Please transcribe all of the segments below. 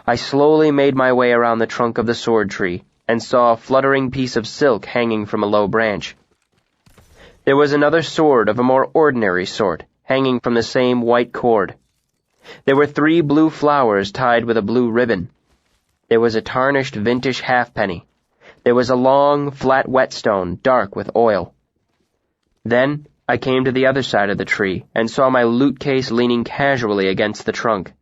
I slowly made my way around the trunk of the sword tree and saw a fluttering piece of silk hanging from a low branch. There was another sword of a more ordinary sort, hanging from the same white cord. There were 3 blue flowers tied with a blue ribbon. There was a tarnished vintage halfpenny. There was a long, flat whetstone, dark with oil. Then I came to the other side of the tree and saw my loot case leaning casually against the trunk.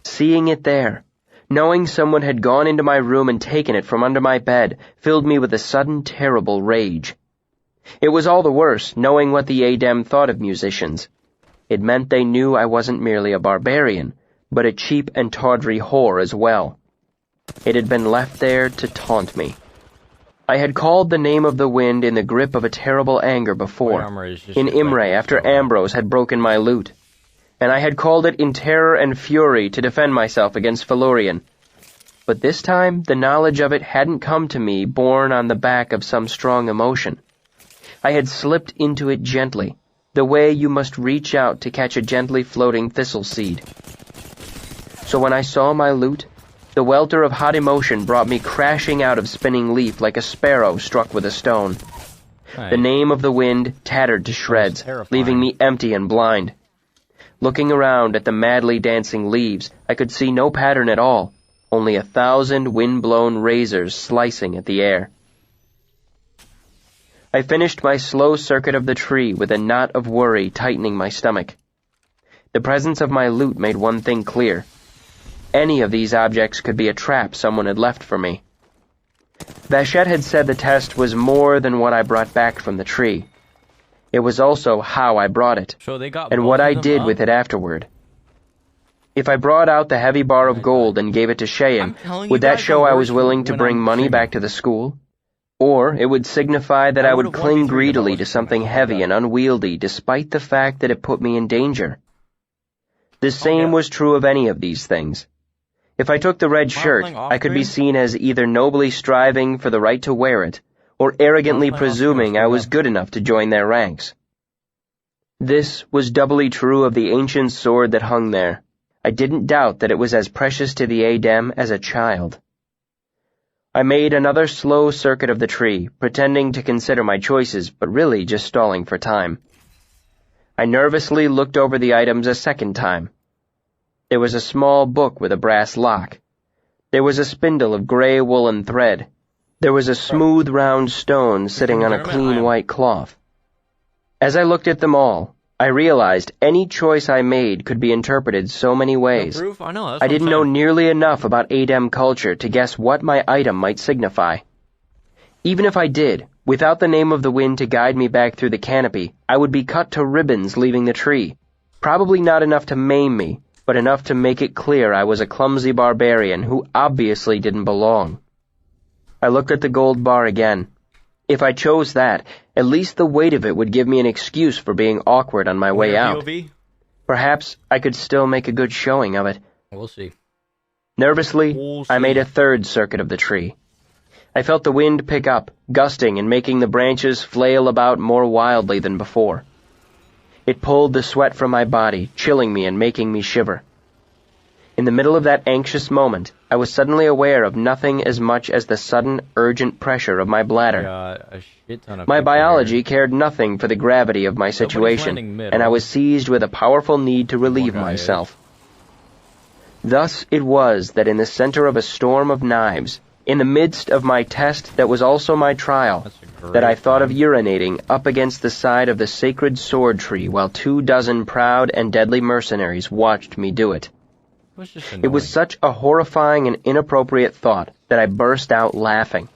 Seeing it there, knowing someone had gone into my room and taken it from under my bed, filled me with a sudden terrible rage. It was all the worse, knowing what the Adem thought of musicians. It meant they knew I wasn't merely a barbarian, but a cheap and tawdry whore as well. It had been left there to taunt me. I had called the name of the wind in the grip of a terrible anger before, in Imre after Ambrose had broken my lute, and I had called it in terror and fury to defend myself against Felurian. But this time the knowledge of it hadn't come to me borne on the back of some strong emotion. I had slipped into it gently, the way you must reach out to catch a gently floating thistle seed. So when I saw my lute, the welter of hot emotion brought me crashing out of Spinning Leaf like a sparrow struck with a stone. The name of the wind tattered to shreds, leaving me empty and blind. Looking around at the madly dancing leaves, I could see no pattern at all, only 1,000 wind-blown razors slicing at the air. I finished my slow circuit of the tree with a knot of worry tightening my stomach. The presence of my lute made one thing clear. Any of these objects could be a trap someone had left for me. Vachette had said the test was more than what I brought back from the tree. It was also how I brought it, and what I did with it afterward. If I brought out the heavy bar of gold and gave it to Shayan, would that show I was willing to bring money back to the school? Or it would signify that I would cling greedily to something heavy and unwieldy despite the fact that it put me in danger. The same was true of any of these things. If I took the red shirt, I could be seen as either nobly striving for the right to wear it, or arrogantly presuming I was good enough to join their ranks. This was doubly true of the ancient sword that hung there. I didn't doubt that it was as precious to the Adem as a child. I made another slow circuit of the tree, pretending to consider my choices, but really just stalling for time. I nervously looked over the items a second time. There was a small book with a brass lock. There was a spindle of gray woolen thread. There was a smooth round stone sitting on a clean white cloth. As I looked at them all, I realized any choice I made could be interpreted so many ways. I didn't know nearly enough about Adem culture to guess what my item might signify. Even if I did, without the name of the wind to guide me back through the canopy, I would be cut to ribbons leaving the tree. Probably not enough to maim me, but enough to make it clear I was a clumsy barbarian who obviously didn't belong. I looked at the gold bar again. If I chose that, at least the weight of it would give me an excuse for being awkward on my way out. Perhaps I could still make a good showing of it. We'll see. Nervously, I made a third circuit of the tree. I felt the wind pick up, gusting and making the branches flail about more wildly than before. It pulled the sweat from my body, chilling me and making me shiver. In the middle of that anxious moment, I was suddenly aware of nothing as much as the sudden, urgent pressure of my bladder. My biology cared nothing for the gravity of my situation, and I was seized with a powerful need to relieve myself. Thus it was that in the center of a storm of knives, in the midst of my test that was also my trial, that I thought of urinating up against the side of the sacred sword tree while 24 proud and deadly mercenaries watched me do it. It was such a horrifying and inappropriate thought that I burst out laughing.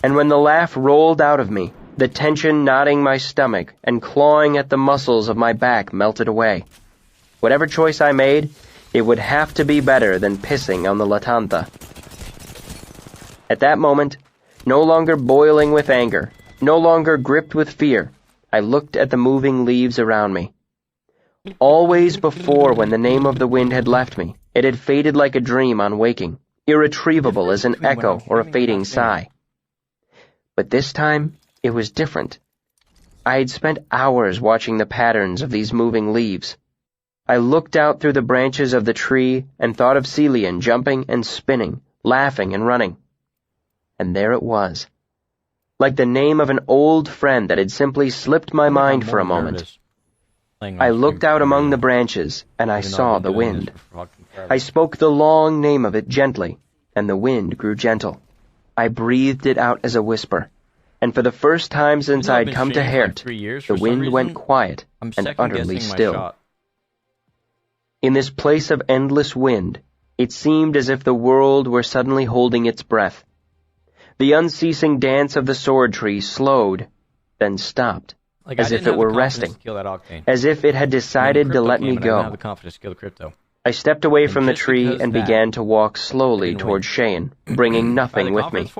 And when the laugh rolled out of me, the tension knotting my stomach and clawing at the muscles of my back melted away. Whatever choice I made, it would have to be better than pissing on the Latantha. At that moment, no longer boiling with anger, no longer gripped with fear, I looked at the moving leaves around me. Always before, when the name of the wind had left me, it had faded like a dream on waking, irretrievable as an echo or a fading sigh. But this time, it was different. I had spent hours watching the patterns of these moving leaves. I looked out through the branches of the tree and thought of Celian jumping and spinning, laughing and running. And there it was, like the name of an old friend that had simply slipped my mind for a moment. I looked out among the branches, and I saw the wind. I spoke the long name of it gently, and the wind grew gentle. I breathed it out as a whisper, and for the first time since I'd come to Hert, the wind went quiet and utterly still. In this place of endless wind, it seemed as if the world were suddenly holding its breath. The unceasing dance of the sword tree slowed, then stopped, as if it were resting, as if it had decided to let me go. I stepped away from the tree and began to walk slowly toward Cheyenne, bringing nothing with me.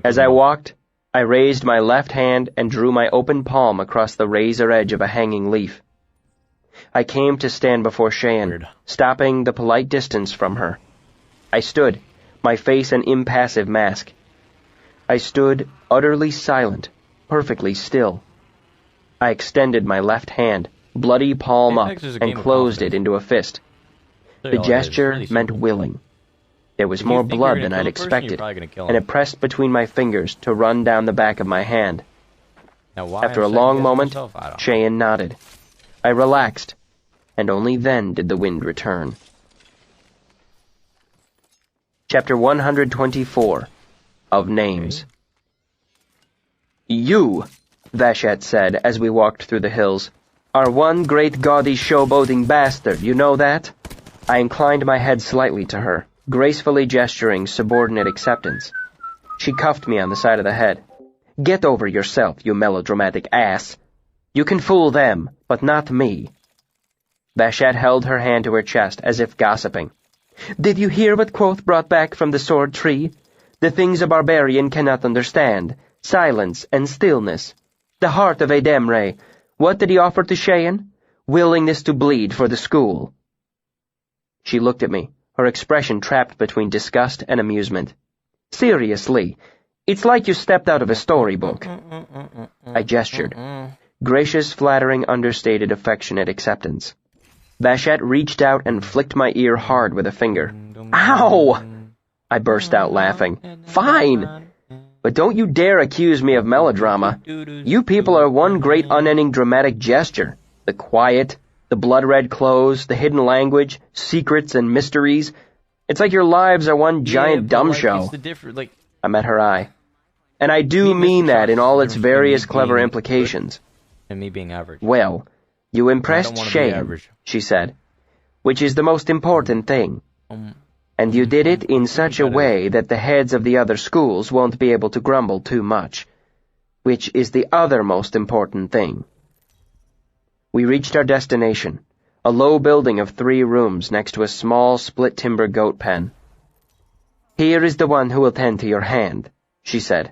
As I walked, I raised my left hand and drew my open palm across the razor edge of a hanging leaf. I came to stand before Cheyenne, stopping the polite distance from her. I stood, my face an impassive mask. I stood utterly silent, perfectly still. I extended my left hand, bloody palm up, and closed it into a fist. The gesture meant willing. There was more blood than I'd expected, and it pressed between my fingers to run down the back of my hand. After a long moment, Cheyenne nodded. I relaxed, and only then did the wind return. Chapter 124, Of Names. You, Vashet said as we walked through the hills, are one great gaudy showboating bastard, you know that? I inclined my head slightly to her, gracefully gesturing subordinate acceptance. She cuffed me on the side of the head. Get over yourself, you melodramatic ass. You can fool them, but not me. Vashet held her hand to her chest as if gossiping. Did you hear what Quoth brought back from the sword tree? The things a barbarian cannot understand. Silence and stillness. The heart of Ademre. What did he offer to Cheyenne? Willingness to bleed for the school. She looked at me, her expression trapped between disgust and amusement. Seriously, it's like you stepped out of a storybook. I gestured. Gracious, flattering, understated, affectionate acceptance. Vashet reached out and flicked my ear hard with a finger. Ow! I burst out laughing. Fine! But don't you dare accuse me of melodrama. You people are one great unending dramatic gesture. The quiet, the blood-red clothes, the hidden language, secrets and mysteries. It's like your lives are one giant dumb show. I met her eye. And I do mean that in all its various clever implications. And me being average. Well, you impressed Cheyenne, she said, which is the most important thing. And you did it in such a way that the heads of the other schools won't be able to grumble too much, which is the other most important thing. We reached our destination, a low building of 3 rooms next to a small split-timber goat pen. Here is the one who will tend to your hand, she said.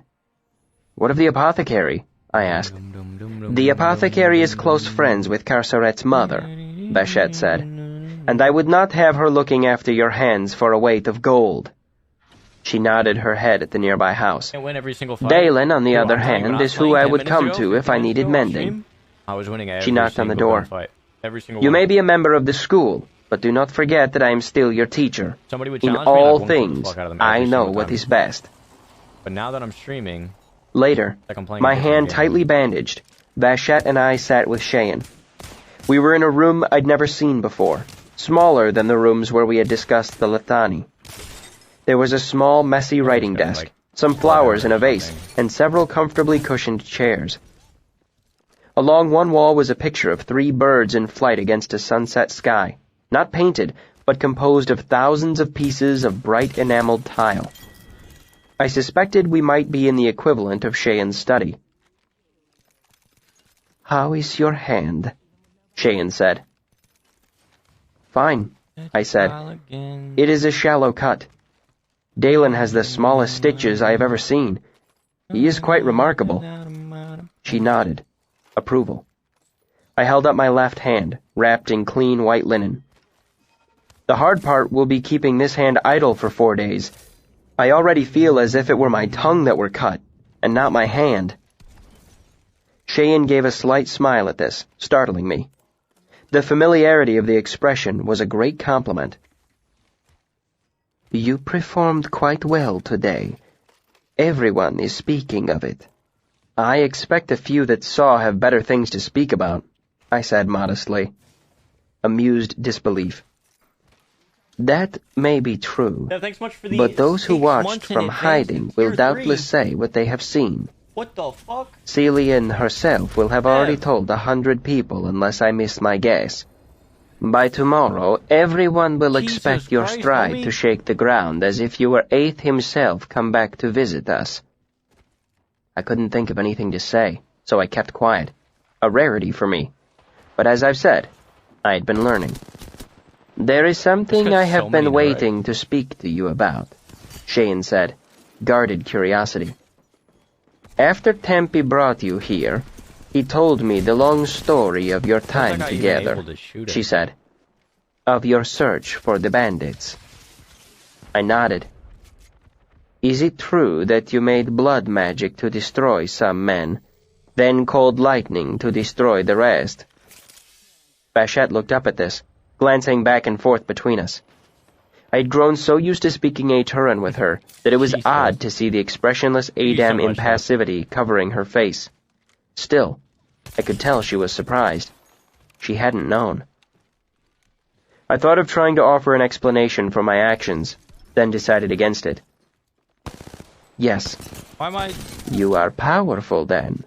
What of the apothecary? I asked. The apothecary is close friends with Carceret's mother, Vashet said, and I would not have her looking after your hands for a weight of gold. She nodded her head at the nearby house. Dalen, on the other hand, is who I would come to if I needed mending. She knocked on the door. You may be a member of the school, but do not forget that I am still your teacher. In all things, I know what is best. But now that I'm streaming... Later, my hand tightly bandaged, Vashet and I sat with Cheyenne. We were in a room I'd never seen before, smaller than the rooms where we had discussed the Lethani. There was a small, messy writing desk, some flowers in a vase, and several comfortably cushioned chairs. Along one wall was a picture of 3 birds in flight against a sunset sky, not painted, but composed of thousands of pieces of bright enameled tile. I suspected we might be in the equivalent of Cheyenne's study. How is your hand? Cheyenne said. Fine, I said. It is a shallow cut. Dalen has the smallest stitches I have ever seen. He is quite remarkable. She nodded. Approval. I held up my left hand, wrapped in clean white linen. The hard part will be keeping this hand idle for 4 days. I already feel as if it were my tongue that were cut, and not my hand. Cheyenne gave a slight smile at this, startling me. The familiarity of the expression was a great compliment. You performed quite well today. Everyone is speaking of it. I expect a few that saw have better things to speak about, I said modestly. Amused disbelief. That may be true, Yeah, thanks much for the but those who 6 watched months in from advance hiding in will Tier doubtless 3. say what they have seen. What the fuck? Celian herself will have already Ev. told 100 people unless I miss my guess. By tomorrow, everyone will Jesus expect your Christ, stride homie. to shake the ground as if you were Eighth himself come back to visit us. I couldn't think of anything to say, so I kept quiet. A rarity for me. But as I've said, I had been learning. There is something got I so have many been to write. waiting to speak to you about, Shane said, guarded curiosity. After Tempe brought you here, he told me the long story of your time like I even together, able to shoot she it. said, of your search for the bandits. I nodded. Is it true that you made blood magic to destroy some men, then called lightning to destroy the rest? Bashette looked up at this, glancing back and forth between us. I had grown so used to speaking Aturan with her that it was Jesus. odd to see the expressionless Adam so much, impassivity covering her face. Still, I could tell she was surprised. She hadn't known. I thought of trying to offer an explanation for my actions, then decided against it. Yes, Why am I... you are powerful then.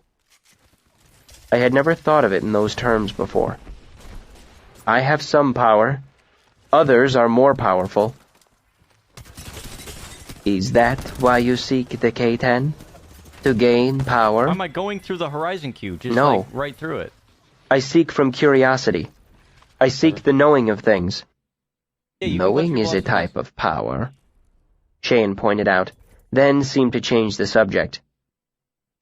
I had never thought of it in those terms before. I have some power. Others are more powerful. Is that why you seek the K-10? To gain power? Why am I going through the horizon queue? Just No. like right through it. I seek from curiosity. I seek the knowing of things. Yeah, you can let Knowing your is a boss type of power, Shane pointed out, then seemed to change the subject.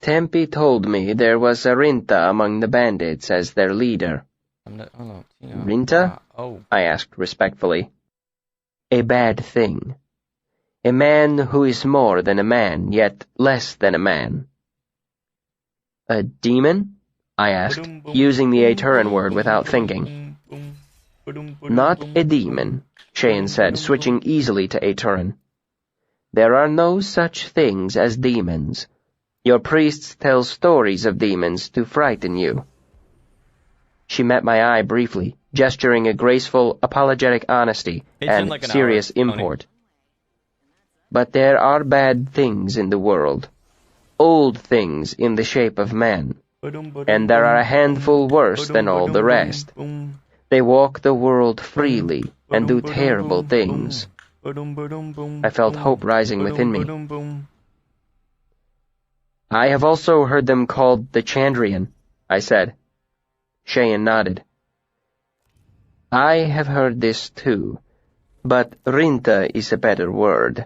Tempe told me there was a Rinta among the bandits as their leader. Rinta? Oh. I asked respectfully. A bad thing. A man who is more than a man, yet less than a man. A demon? I asked, using the Aturan word without thinking. Not a demon, Shane said, switching easily to Aturan. There are no such things as demons. Your priests tell stories of demons to frighten you. She met my eye briefly, gesturing a graceful, apologetic honesty and like an serious hour, Tony. import. But there are bad things in the world. Old things in the shape of man. And there are a handful worse than all the rest. They walk the world freely and do terrible things. I felt hope rising within me. I have also heard them called the Chandrian, I said. Cheyenne nodded. I have heard this too, but Rinta is a better word.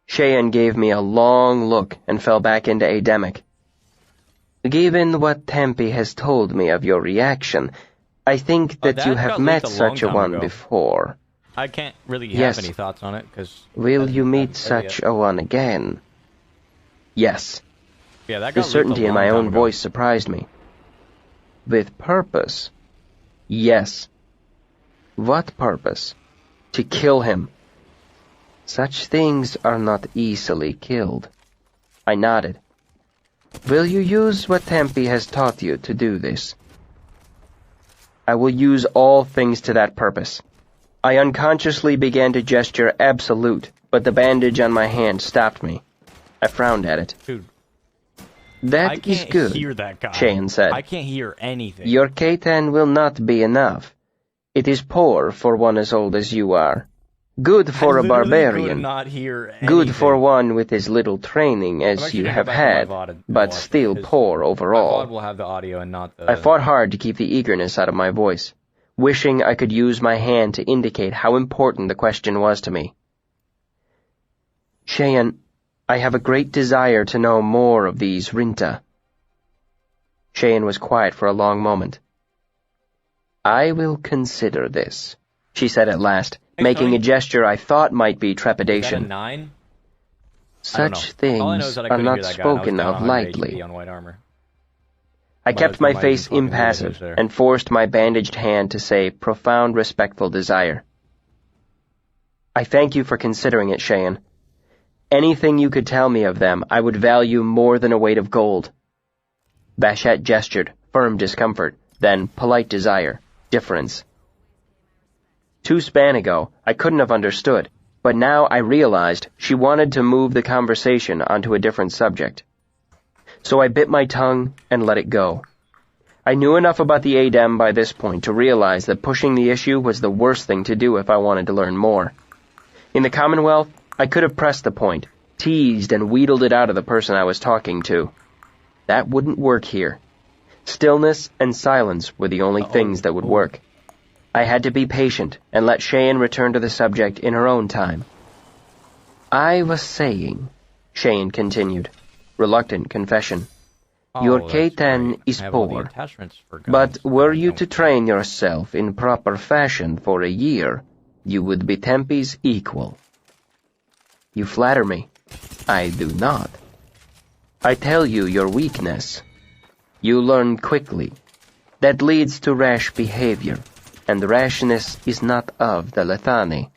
Cheyenne gave me a long look and fell back into Ademic. Given what Tempe has told me of your reaction, I think that that you have got met leaked a long such a time one ago. before. I can't really Yes. have any thoughts on it, because... Will you meet such a one again? Yes. Yeah, that got The leaked a certainty in long my time own ago. voice surprised me. With purpose? Yes. What purpose? To kill him. Such things are not easily killed. I nodded. Will you use what Tempe has taught you to do this? I will use all things to that purpose. I unconsciously began to gesture absolute, but the bandage on my hand stopped me. I frowned at it. Dude, I That is can't good, hear that guy. Cheyenne said. I can't hear anything. Your K-10 will not be enough. It is poor for one as old as you are. Good for a I literally barbarian. could not hear anything. Good for one with as little training I'm as actually you gonna have go back to had, my VOD and but watch it, still 'cause poor My VOD overall. will have the audio and not the... I fought hard to keep the eagerness out of my voice, wishing I could use my hand to indicate how important the question was to me. Cheyenne, I have a great desire to know more of these Rinta. Cheyenne was quiet for a long moment. I will consider this, she said at last, making Tony. a gesture I thought might be Is that a trepidation. 9? I don't know. Such All I know is things that I are couldn't hear not that guy, and I was spoken down of 100 lightly. HP on white armor. I kept my face impassive and forced my bandaged hand to say profound, respectful desire. I thank you for considering it, Cheyenne. Anything you could tell me of them, I would value more than a weight of gold. Vachette gestured, firm discomfort, then polite desire, difference. 2 span ago, I couldn't have understood, but now I realized she wanted to move the conversation onto a different subject. So I bit my tongue and let it go. I knew enough about the ADEM by this point to realize that pushing the issue was the worst thing to do if I wanted to learn more. In the Commonwealth, I could have pressed the point, teased and wheedled it out of the person I was talking to. That wouldn't work here. Stillness and silence were the only things that would work. I had to be patient and let Cheyenne return to the subject in her own time. I was saying, Cheyenne continued, reluctant confession, your K-10 is poor, but were you to train yourself in proper fashion for a year, you would be Tempe's equal. You flatter me. I do not. I tell you your weakness. You learn quickly. That leads to rash behavior, and rashness is not of the Lethani.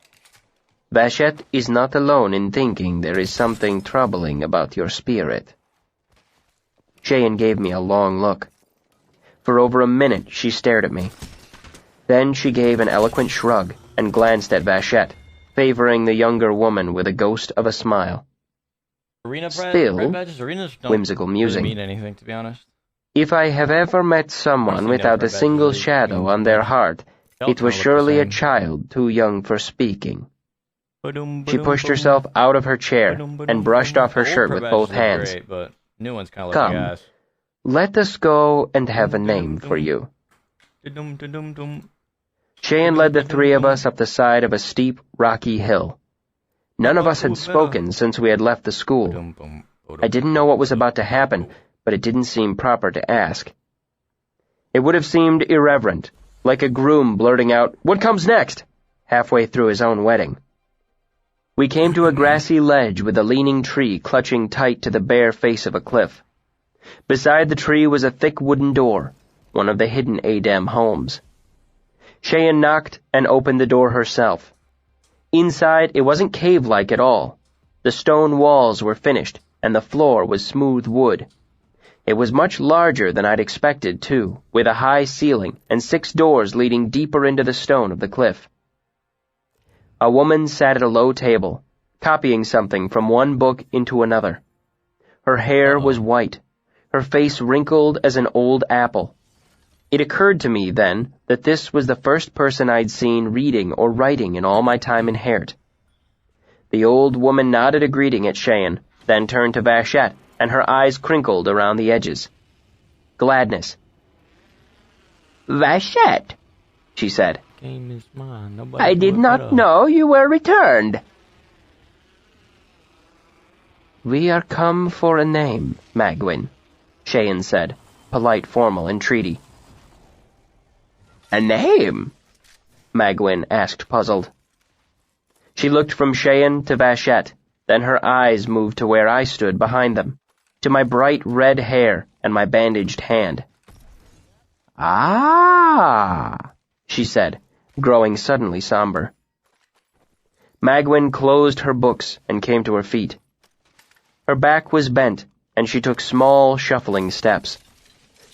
Vachette is not alone in thinking there is something troubling about your spirit. Cheyenne gave me a long look. For over a minute she stared at me. Then she gave an eloquent shrug and glanced at Vachette, favoring the younger woman with a ghost of a smile. Still, whimsical musing. Mean anything, to be honest. If I have ever met someone without a single shadow on their heart, it was surely a child too young for speaking. She pushed herself out of her chair and brushed off her shirt with both hands. Great, but new one's kind of like Come, ass. let us go and have a name for you. Cheyenne led the 3 of us up the side of a steep, rocky hill. None of us had spoken since we had left the school. I didn't know what was about to happen, but it didn't seem proper to ask. It would have seemed irreverent, like a groom blurting out, "What comes next?" halfway through his own wedding. We came to a grassy ledge with a leaning tree clutching tight to the bare face of a cliff. Beside the tree was a thick wooden door, one of the hidden ADEM homes. Cheyenne knocked and opened the door herself. Inside, it wasn't cave-like at all. The stone walls were finished, and the floor was smooth wood. It was much larger than I'd expected, too, with a high ceiling and 6 doors leading deeper into the stone of the cliff. A woman sat at a low table, copying something from one book into another. Her hair was white, her face wrinkled as an old apple. It occurred to me then that this was the first person I'd seen reading or writing in all my time in Hairt. The old woman nodded a greeting at Cheyenne, then turned to Vachette, and her eyes crinkled around the edges. Gladness. "Vachette," she said. Game is mine. "I did not know you were returned." "We are come for a name, Magwyn," Cheyenne said, polite, formal entreaty. "A name?" Magwyn asked, puzzled. She looked from Cheyenne to Vachette, then her eyes moved to where I stood behind them, to my bright red hair and my bandaged hand. "Ah," she said, growing suddenly somber. Magwyn closed her books and came to her feet. Her back was bent, and she took small, shuffling steps.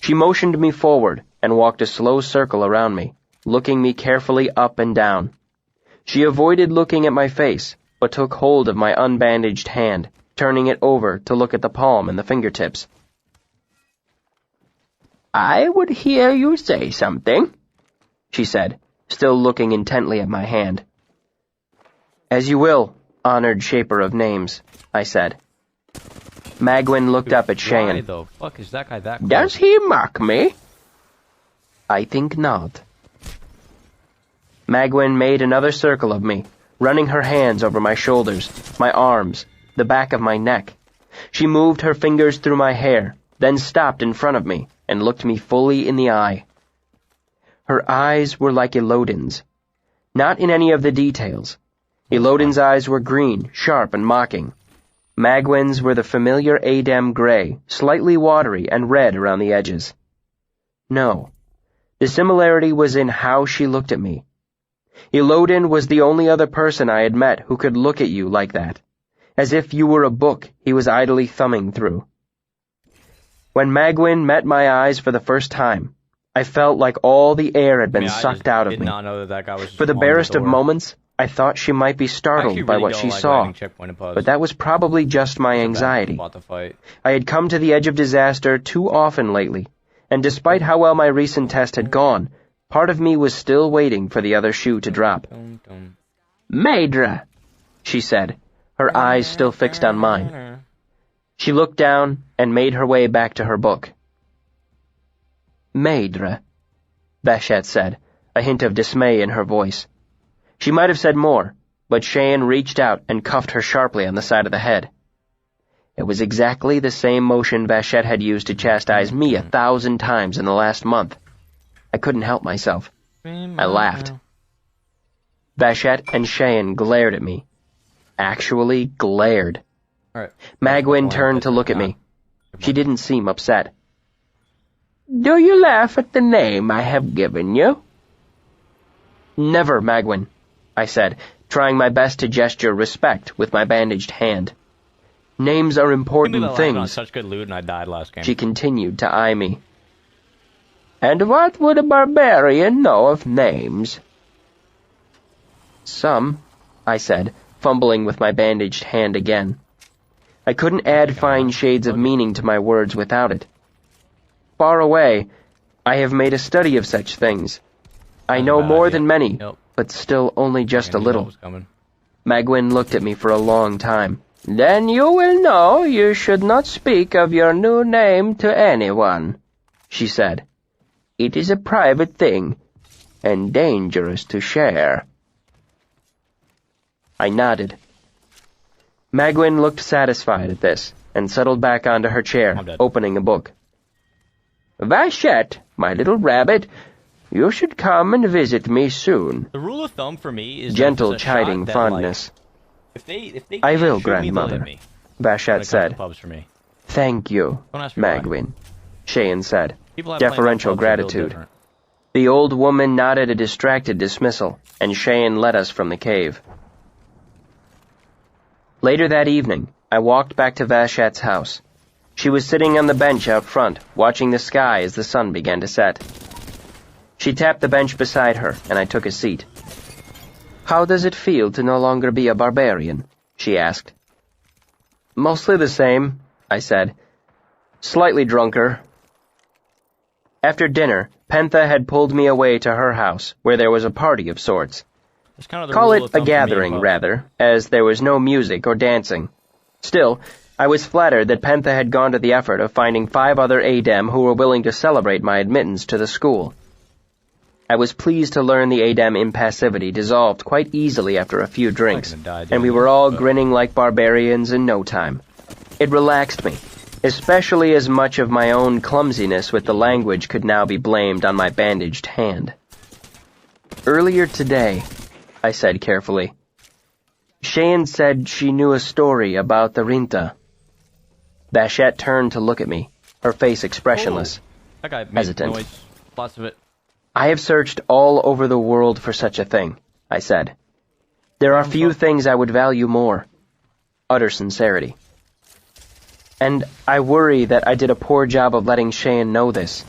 She motioned me forward and walked a slow circle around me, looking me carefully up and down. She avoided looking at my face, but took hold of my unbandaged hand, turning it over to look at the palm and the fingertips. "I would hear you say something," she said, still looking intently at my hand. "As you will, honored shaper of names," I said. Magwyn looked up at Cheyenne. Why the fuck is that guy that close? "Does he mock me?" "I think not." Magwyn made another circle of me, running her hands over my shoulders, my arms, the back of my neck. She moved her fingers through my hair, then stopped in front of me and looked me fully in the eye. Her eyes were like Elodin's. Not in any of the details. Elodin's eyes were green, sharp, and mocking. Magwyn's were the familiar ADEM gray, slightly watery and red around the edges. No. The similarity was in how she looked at me. Elodin was the only other person I had met who could look at you like that, as if you were a book he was idly thumbing through. When Magwyn met my eyes for the first time, I felt like all the air had been sucked out of me. I did not know that guy was just For the on barest of door. moments, I thought she might be startled by what she saw, but that was probably just my anxiety. I had come to the edge of disaster too often lately, and despite how well my recent test had gone, part of me was still waiting for the other shoe to drop. "Maedra," she said, her eyes still fixed on mine. She looked down and made her way back to her book. "Maedra," Vashet said, a hint of dismay in her voice. She might have said more, but Cheyenne reached out and cuffed her sharply on the side of the head. It was exactly the same motion Vashet had used to chastise me 1,000 times in the last month. I couldn't help myself. I laughed. Vashet and Cheyenne glared at me. Actually glared. Magwyn turned to look at me. She didn't seem upset. "Do you laugh at the name I have given you?" "Never, Magwyn," I said, trying my best to gesture respect with my bandaged hand. "Names are important things." On such good loot and I died last game. She continued to eye me. "And what would a barbarian know of names?" "Some," I said, fumbling with my bandaged hand again. I couldn't add fine shades of meaning to my words without it. "Far away, I have made a study of such things. I know more than many, but still only just a little." Magwyn looked at me for a long time. "Then you will know you should not speak of your new name to anyone," she said. "It is a private thing, and dangerous to share." I nodded. Magwyn looked satisfied at this, and settled back onto her chair, opening a book. "Vashet, my little rabbit, you should come and visit me soon." The rule of thumb for me is gentle, chiding fondness. If they "I will, grandmother," Vashet said. "Thank you, Magwyn," Cheyenne said, deferential gratitude. The old woman nodded a distracted dismissal, and Cheyenne led us from the cave. Later that evening, I walked back to Vashet's house. She was sitting on the bench out front, watching the sky as the sun began to set. She tapped the bench beside her, and I took a seat. "How does it feel to no longer be a barbarian?" she asked. "Mostly the same," I said. "Slightly drunker." After dinner, Pentha had pulled me away to her house, where there was a party of sorts. Call it a gathering, rather, as there was no music or dancing. Still, I was flattered that Pentha had gone to the effort of finding 5 other ADEM who were willing to celebrate my admittance to the school. I was pleased to learn the ADEM impassivity dissolved quite easily after a few drinks, and we were all grinning like barbarians in no time. It relaxed me, especially as much of my own clumsiness with the language could now be blamed on my bandaged hand. "Earlier today," I said carefully, "Cheyenne said she knew a story about the Rinta." Vashet turned to look at me, her face expressionless, that guy made hesitant. Noise. Lots of it. "I have searched all over the world for such a thing," I said. "There are few things I would value more. Utter sincerity. And I worry that I did a poor job of letting Cheyenne know this."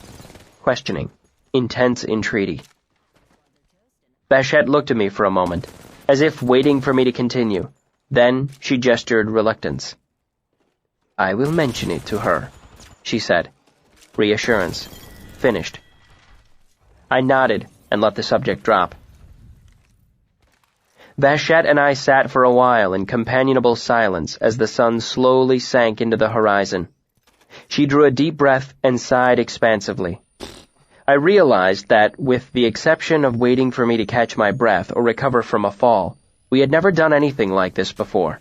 Questioning. Intense entreaty. Vashet looked at me for a moment, as if waiting for me to continue. Then she gestured reluctance. "I will mention it to her," she said. Reassurance. Finished. I nodded and let the subject drop. Vashet and I sat for a while in companionable silence as the sun slowly sank into the horizon. She drew a deep breath and sighed expansively. I realized that, with the exception of waiting for me to catch my breath or recover from a fall, we had never done anything like this before.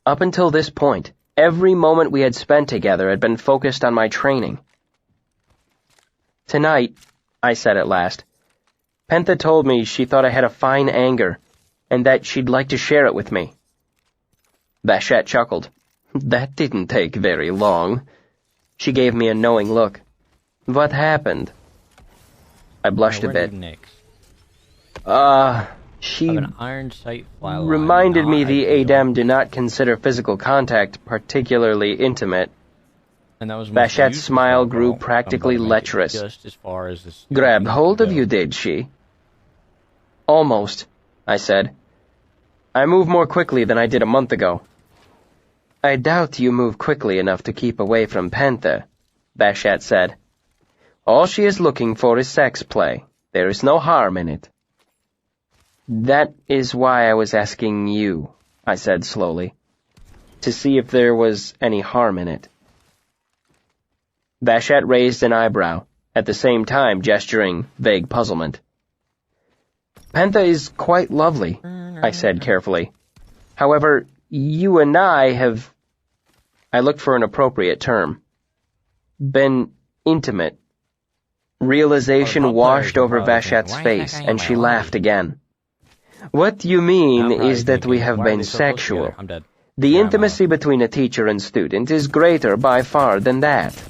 Up until this point, every moment we had spent together had been focused on my training. "Tonight," I said at last, "Pentha told me she thought I had a fine anger, and that she'd like to share it with me." Vashet chuckled. "That didn't take very long." She gave me a knowing look. What happened? I blushed a Where are bit. you next? She Of an iron sight fly line. reminded me Not the ideal. Adem do not consider physical contact particularly intimate. And that was the most Bashat's useful smile phone grew call. practically I'm gonna make it lecherous. Just as far as this Grabbed can hold of go. you, did she? Almost, I said. I move more quickly than I did a month ago. I doubt you move quickly enough to keep away from Panther, Bashat said. All she is looking for is sex play. There is no harm in it. That is why I was asking you, I said slowly, to see if there was any harm in it. Bashat raised an eyebrow, at the same time gesturing vague puzzlement. Panther is quite lovely, I said carefully. However, you and I have... I looked for an appropriate term. Been intimate. Realization washed over Bashat's face, and she laughed again. What you mean is that we have been sexual. I'm dead. The intimacy between a teacher and student is greater by far than that.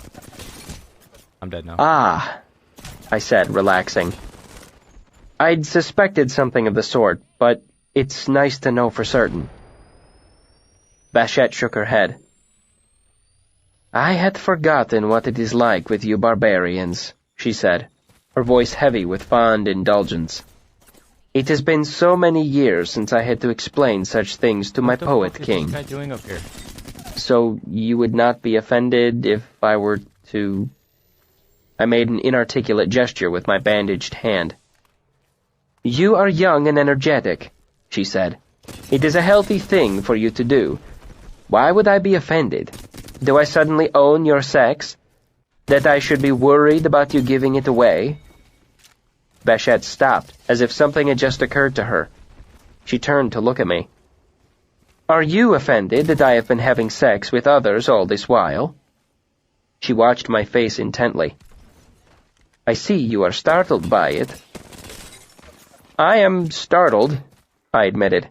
I'm dead now. Ah, I said, relaxing. I'd suspected something of the sort, but it's nice to know for certain. Bashat shook her head. I had forgotten what it is like with you barbarians, she said, her voice heavy with fond indulgence. It has been so many years since I had to explain such things to my poet king. What the fuck is this guy doing up here? So you would not be offended if I were to... I made an inarticulate gesture with my bandaged hand. You are young and energetic, she said. It is a healthy thing for you to do. Why would I be offended? Do I suddenly own your sex? That I should be worried about you giving it away? Bashat stopped, as if something had just occurred to her. She turned to look at me. Are you offended that I have been having sex with others all this while? She watched my face intently. I see you are startled by it. I am startled, I admitted.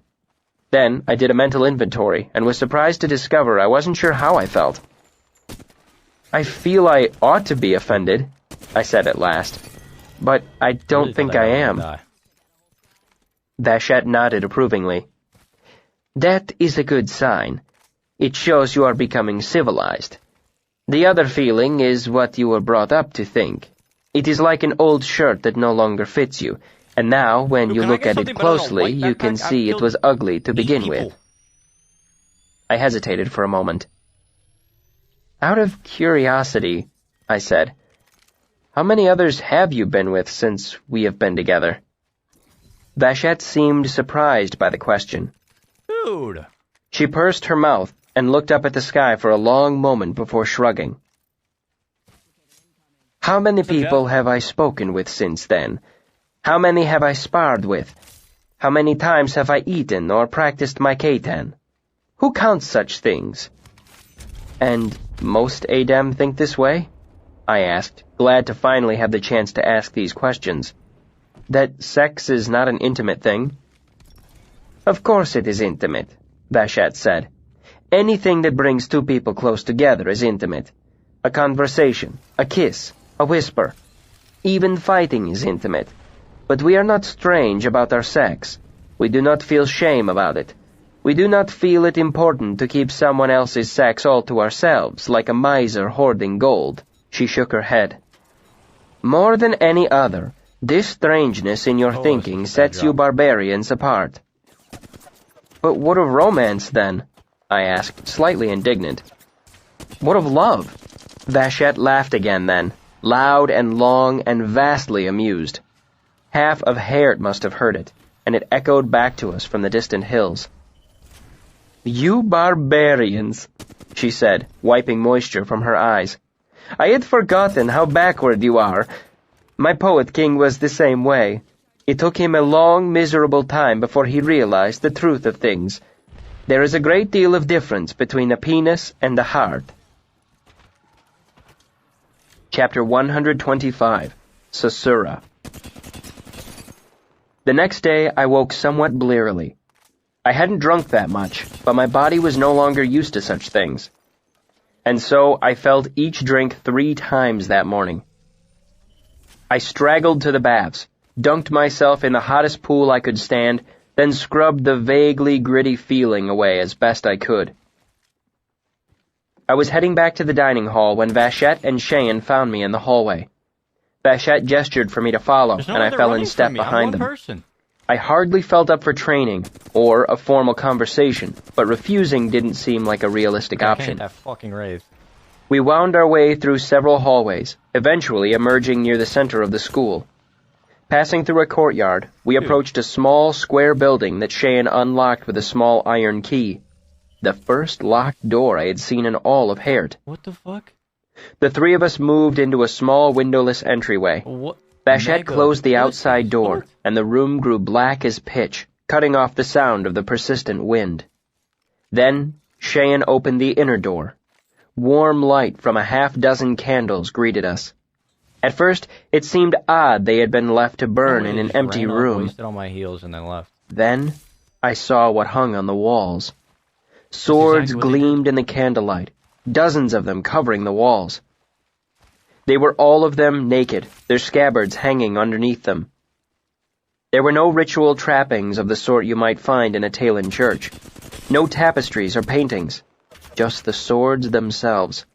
Then I did a mental inventory and was surprised to discover I wasn't sure how I felt. I feel I ought to be offended, I said at last, but I don't think I am. Bashat nodded approvingly. That is a good sign. It shows you are becoming civilized. The other feeling is what you were brought up to think. It is like an old shirt that no longer fits you, and now when you look at it closely, you can see it was ugly to begin with. I hesitated for a moment. Out of curiosity, I said, how many others have you been with since we have been together? Bashat seemed surprised by the question. Dude! She pursed her mouth and looked up at the sky for a long moment before shrugging. How many people have I spoken with since then? How many have I sparred with? How many times have I eaten or practiced my keitan? Who counts such things? And most Adem think this way? I asked, glad to finally have the chance to ask these questions. That sex is not an intimate thing? Of course it is intimate, Bashat said. Anything that brings two people close together is intimate. A conversation, a kiss, a whisper. Even fighting is intimate. But we are not strange about our sex. We do not feel shame about it. We do not feel it important to keep someone else's sex all to ourselves, like a miser hoarding gold. She shook her head. More than any other, this strangeness in your thinking sets you barbarians apart. But what of romance, then? I asked, slightly indignant. What of love? Bashat laughed again then, loud and long and vastly amused. Half of Haert must have heard it, and it echoed back to us from the distant hills. You barbarians, she said, wiping moisture from her eyes. I had forgotten how backward you are. My poet king was the same way. It took him a long, miserable time before he realized the truth of things. There is a great deal of difference between a penis and a heart. Chapter 125, Sasura. The next day I woke somewhat blearily. I hadn't drunk that much, but my body was no longer used to such things. And so I felt each drink 3 times that morning. I straggled to the baths, dunked myself in the hottest pool I could stand, then scrubbed the vaguely gritty feeling away as best I could. I was heading back to the dining hall when Vachette and Cheyenne found me in the hallway. Vachette gestured for me to follow, and I fell in step behind them. Person. I hardly felt up for training, or a formal conversation, but refusing didn't seem like a realistic option. That fucking rave. We wound our way through several hallways, eventually emerging near the center of the school. Passing through a courtyard, we approached a small, square building that Cheyenne unlocked with a small iron key. The first locked door I had seen in all of Haert. What the fuck? The three of us moved into a small windowless entryway. What? Vachette closed the outside door, and the room grew black as pitch, cutting off the sound of the persistent wind. Then, Cheyenne opened the inner door. Warm light from a half-dozen candles greeted us. At first, it seemed odd they had been left to burn in an empty room. Wasted on my heels and then left. Then, I saw what hung on the walls. Swords gleamed in the candlelight, dozens of them covering the walls. They were all of them naked, their scabbards hanging underneath them. There were no ritual trappings of the sort you might find in a Talon church. No tapestries or paintings, just the swords themselves.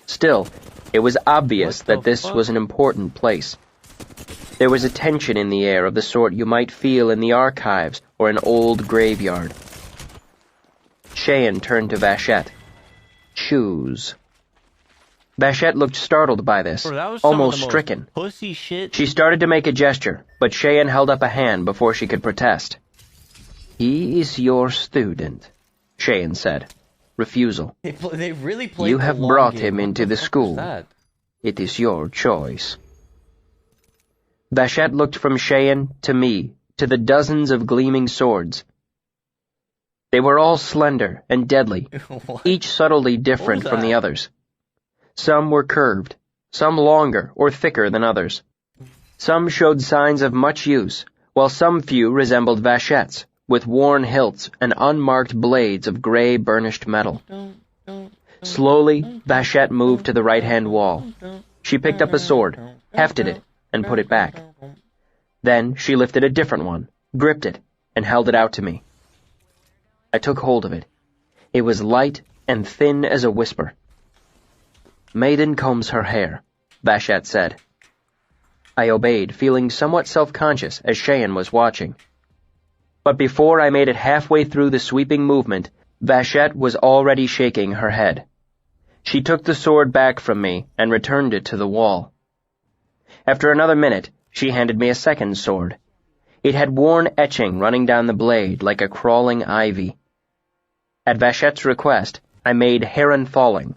Still, it was obvious that this was an important place. There was a tension in the air of the sort you might feel in the archives or an old graveyard. Cheyenne turned to Vachette. Choose. Vachette looked startled by this, almost stricken. Pussy shit. She started to make a gesture, but Cheyenne held up a hand before she could protest. He is your student, Cheyenne said. Refusal. They really played You have the long brought game. him into the school. It is your choice. Vachette looked from Cheyenne to me, to the dozens of gleaming swords. They were all slender and deadly, each subtly different from the others. Some were curved, some longer or thicker than others. Some showed signs of much use, while some few resembled Vachette's, with worn hilts and unmarked blades of gray burnished metal. Slowly, Vachette moved to the right-hand wall. She picked up a sword, hefted it, and put it back. Then she lifted a different one, gripped it, and held it out to me. I took hold of it. It was light and thin as a whisper. Maiden combs her hair, Vachette said. I obeyed, feeling somewhat self-conscious as Cheyenne was watching. But before I made it halfway through the sweeping movement, Vachette was already shaking her head. She took the sword back from me and returned it to the wall. After another minute, she handed me a second sword. It had worn etching running down the blade like a crawling ivy. At Vachette's request, I made Heron Falling.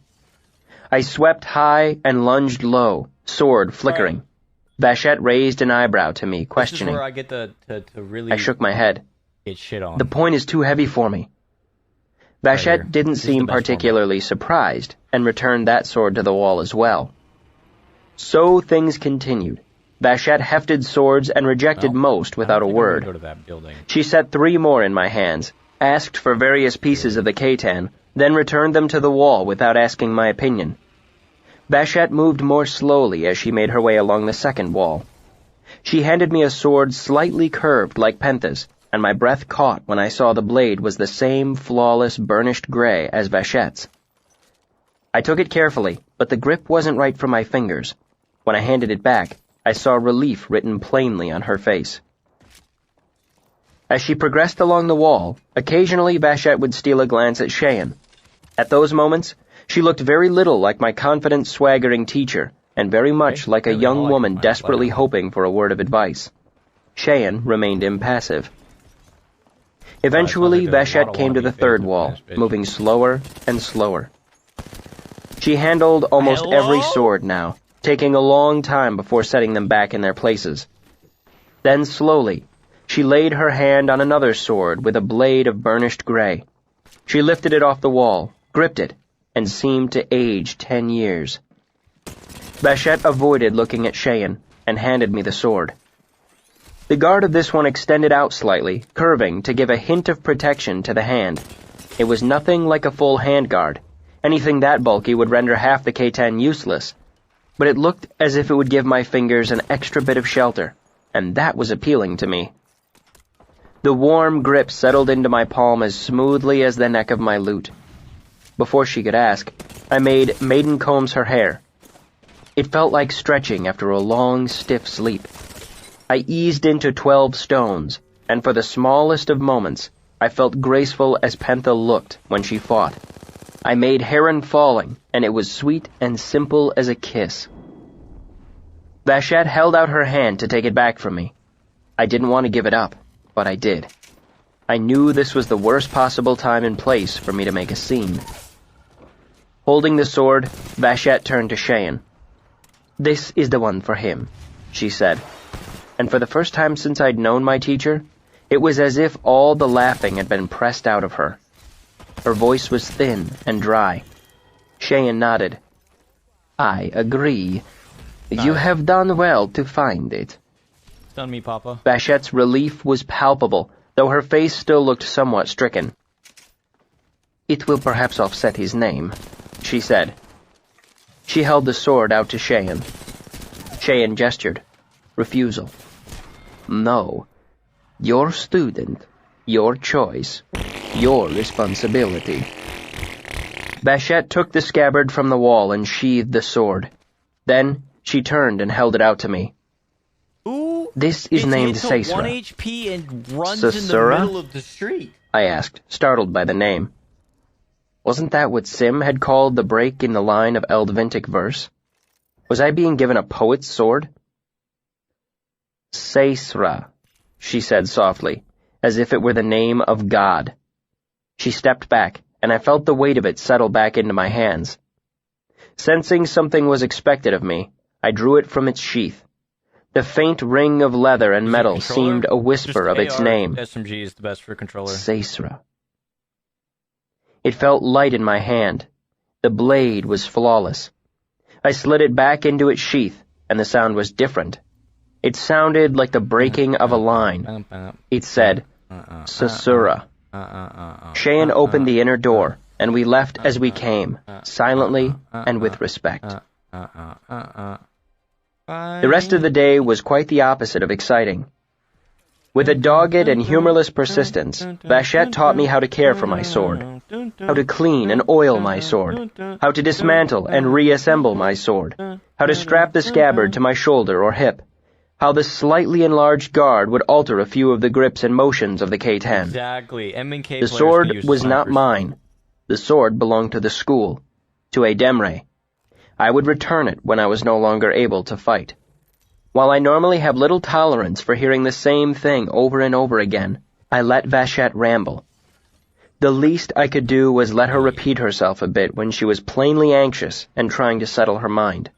I swept high and lunged low, sword flickering. Vachette raised an eyebrow to me, questioning. This is where I get to really I shook my head. Get shit on. The point is too heavy for me. Vachette didn't seem particularly surprised, and returned that sword to the wall as well. So things continued. Vachette hefted swords and rejected most without a word. Go to that building. She set 3 more in my hands, asked for various pieces of the Khaitan, then returned them to the wall without asking my opinion. Vachette moved more slowly as she made her way along the second wall. She handed me a sword slightly curved like Pentha's, and my breath caught when I saw the blade was the same flawless burnished gray as Vachette's. I took it carefully, but the grip wasn't right for my fingers. When I handed it back, I saw relief written plainly on her face. As she progressed along the wall, occasionally Vachette would steal a glance at Cheyenne. At those moments, she looked very little like my confident, swaggering teacher, and very much like a young woman desperately hoping for a word of advice. Cheyenne remained impassive. Eventually, Vachette came to the third wall, moving slower and slower. She handled almost every sword now, taking a long time before setting them back in their places. Then slowly, she laid her hand on another sword with a blade of burnished gray. She lifted it off the wall, gripped it, and seemed to age 10 years. Vachette avoided looking at Cheyenne and handed me the sword. The guard of this one extended out slightly, curving to give a hint of protection to the hand. It was nothing like a full handguard. Anything that bulky would render half the Khaitan useless. but it looked as if it would give my fingers an extra bit of shelter, and that was appealing to me. The warm grip settled into my palm as smoothly as the neck of my lute. Before she could ask, I made Maiden combs her hair. It felt like stretching after a long, stiff sleep. I eased into 12 stones, and for the smallest of moments, I felt graceful as Pentha looked when she fought. I made Heron falling, and it was sweet and simple as a kiss. Vashette held out her hand to take it back from me. I didn't want to give it up, but I did. I knew this was the worst possible time and place for me to make a scene. Holding the sword, Vashette turned to Cheyenne. "This is the one for him," she said. And for the first time since I'd known my teacher, it was as if all the laughing had been pressed out of her. Her voice was thin and dry. Cheyenne nodded. "I agree. You have done well to find it." It's done me, Papa. Vachette's relief was palpable, though her face still looked somewhat stricken. "It will perhaps offset his name," she said. She held the sword out to Cheyenne. Cheyenne gestured. Refusal. "No. Your student, your choice, your responsibility." Vachette took the scabbard from the wall and sheathed the sword. Then she turned and held it out to me. Ooh, "This is named it's hit to Seisra." 1 HP and runs Sasura? in the middle of the street. I asked, startled by the name. Wasn't that what Sim had called the break in the line of Eldvintic verse? Was I being given a poet's sword? "Seisra," she said softly, as if it were the name of God. She stepped back, and I felt the weight of it settle back into my hands. Sensing something was expected of me, I drew it from its sheath. The faint ring of leather and metal seemed a whisper of its name. SMG is the best for controller. Seisra. It felt light in my hand. The blade was flawless. I slid it back into its sheath, and the sound was different. It sounded like the breaking of a line. It said, "Sasura." Cheyenne opened the inner door, and we left as we came, silently and with respect. The rest of the day was quite the opposite of exciting. With a dogged and humorless persistence, Vachette taught me how to care for my sword, how to clean and oil my sword, how to dismantle and reassemble my sword, how to strap the scabbard to my shoulder or hip, how the slightly enlarged guard would alter a few of the grips and motions of the K-10. Exactly. M&K The sword was not mine. The sword belonged to the school, to a Demre. I would return it when I was no longer able to fight. While I normally have little tolerance for hearing the same thing over and over again, I let Vachette ramble. The least I could do was let her repeat herself a bit when she was plainly anxious and trying to settle her mind.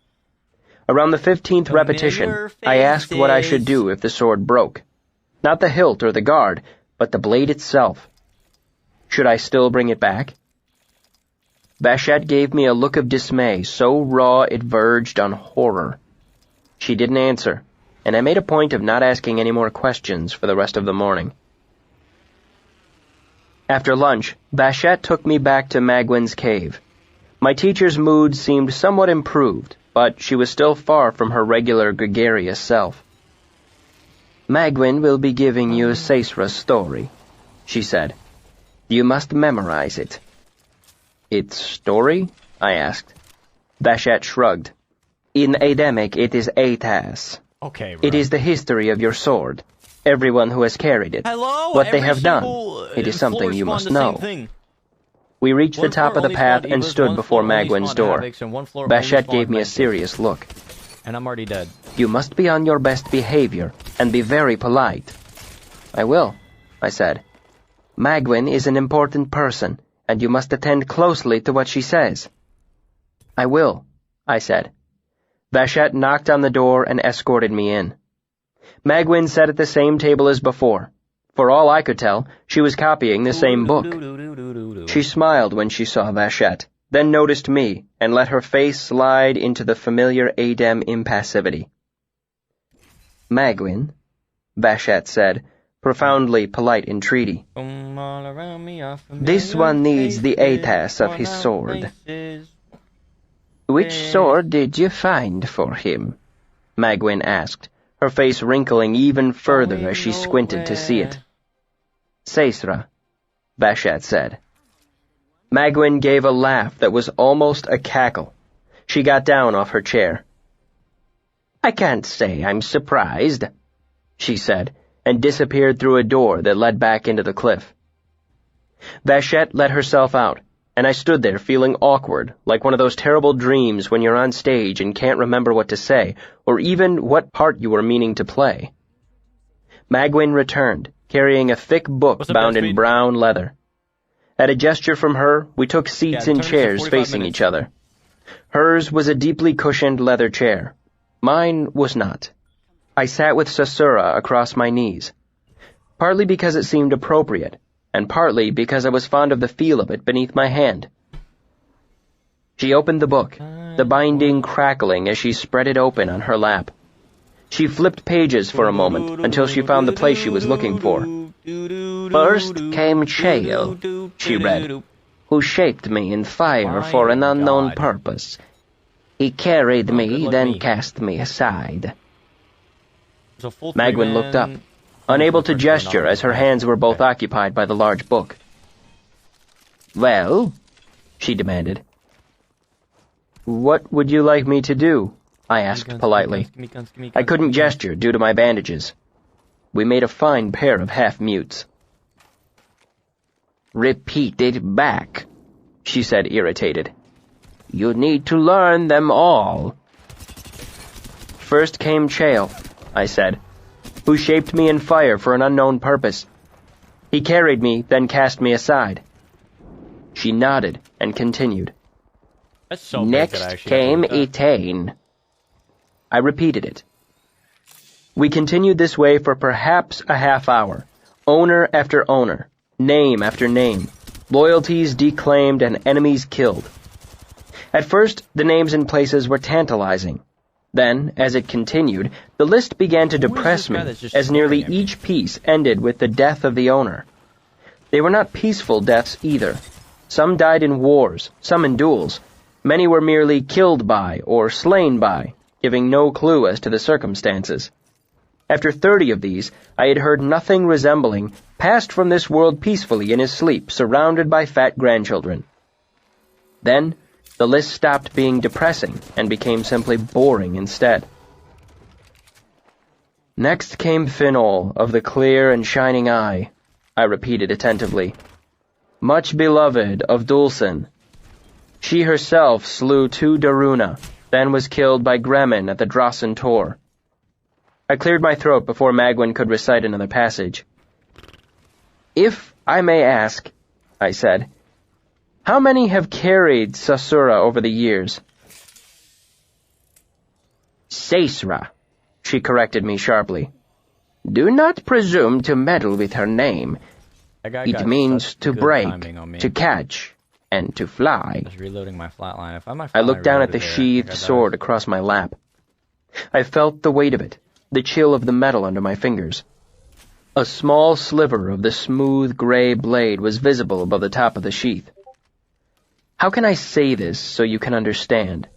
Around the 15th repetition, I asked what I should do if the sword broke. Not the hilt or the guard, but the blade itself. Should I still bring it back? Vachette gave me a look of dismay so raw it verged on horror. She didn't answer, and I made a point of not asking any more questions for the rest of the morning. After lunch, Vachette took me back to Magwin's cave. My teacher's mood seemed somewhat improved, but she was still far from her regular gregarious self. "Magwin will be giving you Seisra's story," she said. "You must memorize it." "Its story?" I asked. Vachette shrugged. "In Ademic it is Atas. Okay, bro. It is the history of your sword. Everyone who has carried it. Hello? What they Every have done. single, It is something floor you spawned must the know." same thing. We reached the One top floor of the only path spawned and Evas, stood one before floor only Magwin's spawned door. Havocs, and one floor only Vachette spawned gave me a Mantics. serious look. And I'm already dead. "You must be on your best behavior and be very polite." "I will," I said. "Magwin is an important person, and you must attend closely to what she says." "I will," I said. Vachette knocked on the door and escorted me in. Magwin sat at the same table as before. For all I could tell, she was copying the same book. She smiled when she saw Vachette, then noticed me, and let her face slide into the familiar Adem impassivity. "Magwin," Vachette said, profoundly polite entreaty. "This one needs the Atas of his sword." Which sword did you find for him? Magwyn asked, her face wrinkling even further as she squinted to see it. Sesra, Bashat said. Magwyn gave a laugh that was almost a cackle. She got down off her chair. I can't say I'm surprised, she said, and disappeared through a door that led back into the cliff. Bashat let herself out, and I stood there feeling awkward, like one of those terrible dreams when you're on stage and can't remember what to say, or even what part you were meaning to play. Magwyn returned, carrying a thick book bound in brown leather. At a gesture from her, we took seats in chairs facing each other. Hers was a deeply cushioned leather chair. Mine was not. I sat with Sasura across my knees, partly because it seemed appropriate, and partly because I was fond of the feel of it beneath my hand. She opened the book, the binding crackling as she spread it open on her lap. She flipped pages for a moment until she found the place she was looking for. First came Chael, she read, who shaped me in fire for an unknown purpose. He carried me, then cast me aside. Magwyn looked up, unable to gesture as her hands were both occupied by the large book. Well, she demanded. What would you like me to do? I asked politely. I couldn't gesture due to my bandages. We made a fine pair of half-mutes. Repeat it back, she said, irritated. You need to learn them all. First came Chael, I said, who shaped me in fire for an unknown purpose. He carried me, then cast me aside. She nodded and continued. Next came Etain. I repeated it. We continued this way for perhaps a half hour, owner after owner, name after name, loyalties declaimed and enemies killed. At first, the names and places were tantalizing. Then, as it continued, the list began to depress me, as nearly each piece ended with the death of the owner. They were not peaceful deaths either. Some died in wars, some in duels. Many were merely killed by or slain by, giving no clue as to the circumstances. After 30 of these, I had heard nothing resembling passed from this world peacefully in his sleep, surrounded by fat grandchildren. Then, the list stopped being depressing and became simply boring instead. Next came Finol of the clear and shining eye, I repeated attentively. Much beloved of Dulcin. She herself slew 2 Daruna, then was killed by Gremin at the Drossen Tor. I cleared my throat before Magwyn could recite another passage. If I may ask, I said, how many have carried Sasura over the years? Sesra, she corrected me sharply. Do not presume to meddle with her name. It means to break, to catch, and to fly. Just reloading my flatline. I looked down at the sheathed sword across my lap. I felt the weight of it, the chill of the metal under my fingers. A small sliver of the smooth gray blade was visible above the top of the sheath. How can I say this so you can understand?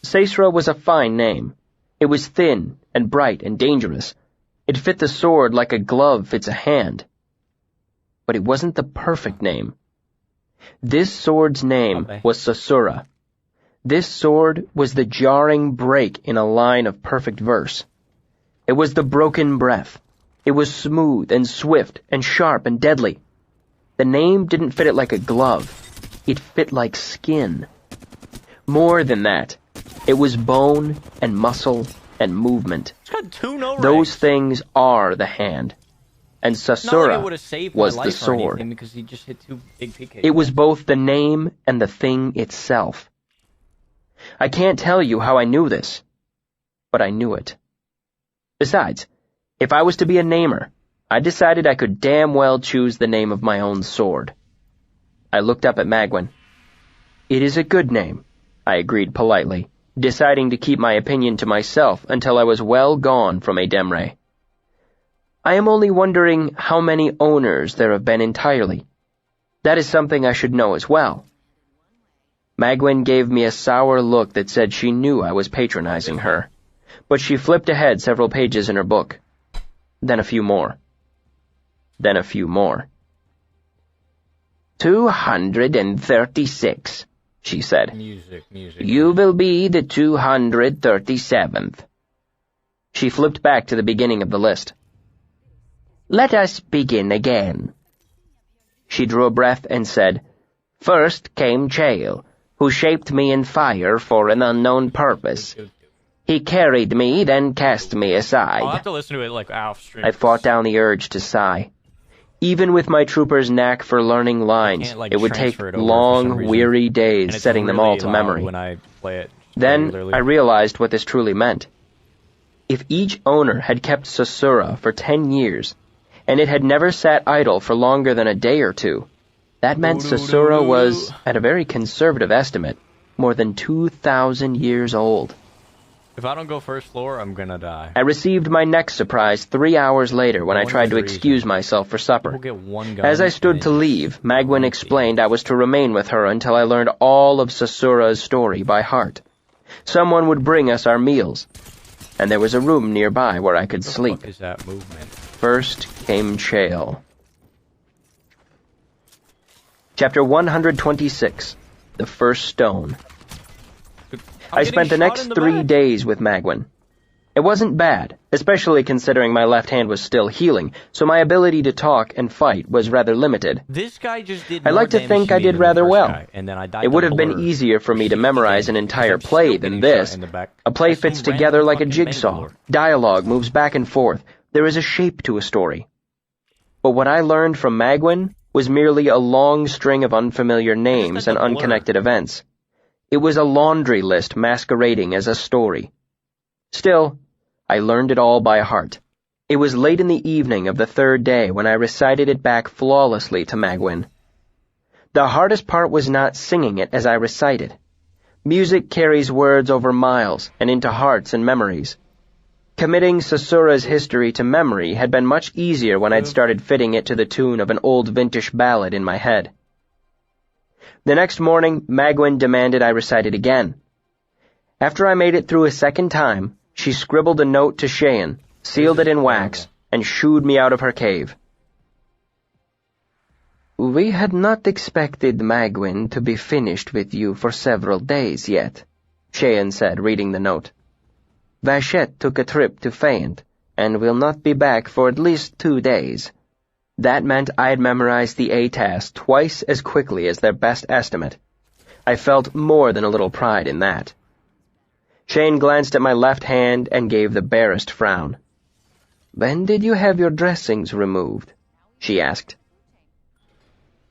Sesra was a fine name. It was thin and bright and dangerous. It fit the sword like a glove fits a hand. But it wasn't the perfect name. This sword's name was Sasura. This sword was the jarring break in a line of perfect verse. It was the broken breath. It was smooth and swift and sharp and deadly. The name didn't fit it like a glove. It fit like skin. More than that, it was bone and muscle and movement. It's got 2 no Those ranks. things are the hand. And Sasura was the sword. Because he just hit 2 big PKs. It was both the name and the thing itself. I can't tell you how I knew this, but I knew it. Besides, if I was to be a namer, I decided I could damn well choose the name of my own sword. I looked up at Magwyn. It is a good name, I agreed politely, deciding to keep my opinion to myself until I was well gone from Ademre. I am only wondering how many owners there have been entirely. That is something I should know as well. Magwyn gave me a sour look that said she knew I was patronizing her, but she flipped ahead several pages in her book. Then a few more. Then a few more. 236, she said. Music. You will be the 237th. She flipped back to the beginning of the list. Let us begin again. She drew a breath and said, First came Chael, who shaped me in fire for an unknown purpose. He carried me, then cast me aside. I'll have to listen to it like off stream. I fought down the urge to sigh. Even with my trooper's knack for learning lines, it would take long, weary days setting them all to memory. When I play it Then regularly. I realized what this truly meant. If each owner had kept Sasura for 10 years, and it had never sat idle for longer than a day or two, that meant Sasura was, at a very conservative estimate, more than 2,000 years old. If I don't go first floor, I'm gonna die. I received my next surprise 3 hours later when I tried to excuse myself for supper. We'll get one gun As I stood to leave, Magwyn explained I was to remain with her until I learned all of Sasura's story by heart. Someone would bring us our meals, and there was a room nearby where I could sleep. What the fuck is that movement? First came Chael. Chapter 126, The First Stone. I spent the next 3 days with Magwyn. It wasn't bad, especially considering my left hand was still healing, so my ability to talk and fight was rather limited. This guy just did I like to think I did rather well. It would have been easier easier for me to memorize an entire play than this. A play fits together like a jigsaw. Dialogue moves back and forth. There is a shape to a story. But what I learned from Magwyn was merely a long string of unfamiliar names and unconnected events. It was a laundry list masquerading as a story. Still, I learned it all by heart. It was late in the evening of the third day when I recited it back flawlessly to Magwyn. The hardest part was not singing it as I recited. Music carries words over miles and into hearts and memories. Committing Sasura's history to memory had been much easier when I'd started fitting it to the tune of an old vintage ballad in my head. The next morning, Magwyn demanded I recite it again. After I made it through a second time, she scribbled a note to Cheyenne, sealed it in wax, and shooed me out of her cave. We had not expected Magwyn to be finished with you for several days yet, Cheyenne said, reading the note. Vachette took a trip to Feyant, and will not be back for at least 2 days. That meant I'd memorized the ATAS twice as quickly as their best estimate. I felt more than a little pride in that. Shane glanced at my left hand and gave the barest frown. When did you have your dressings removed? She asked.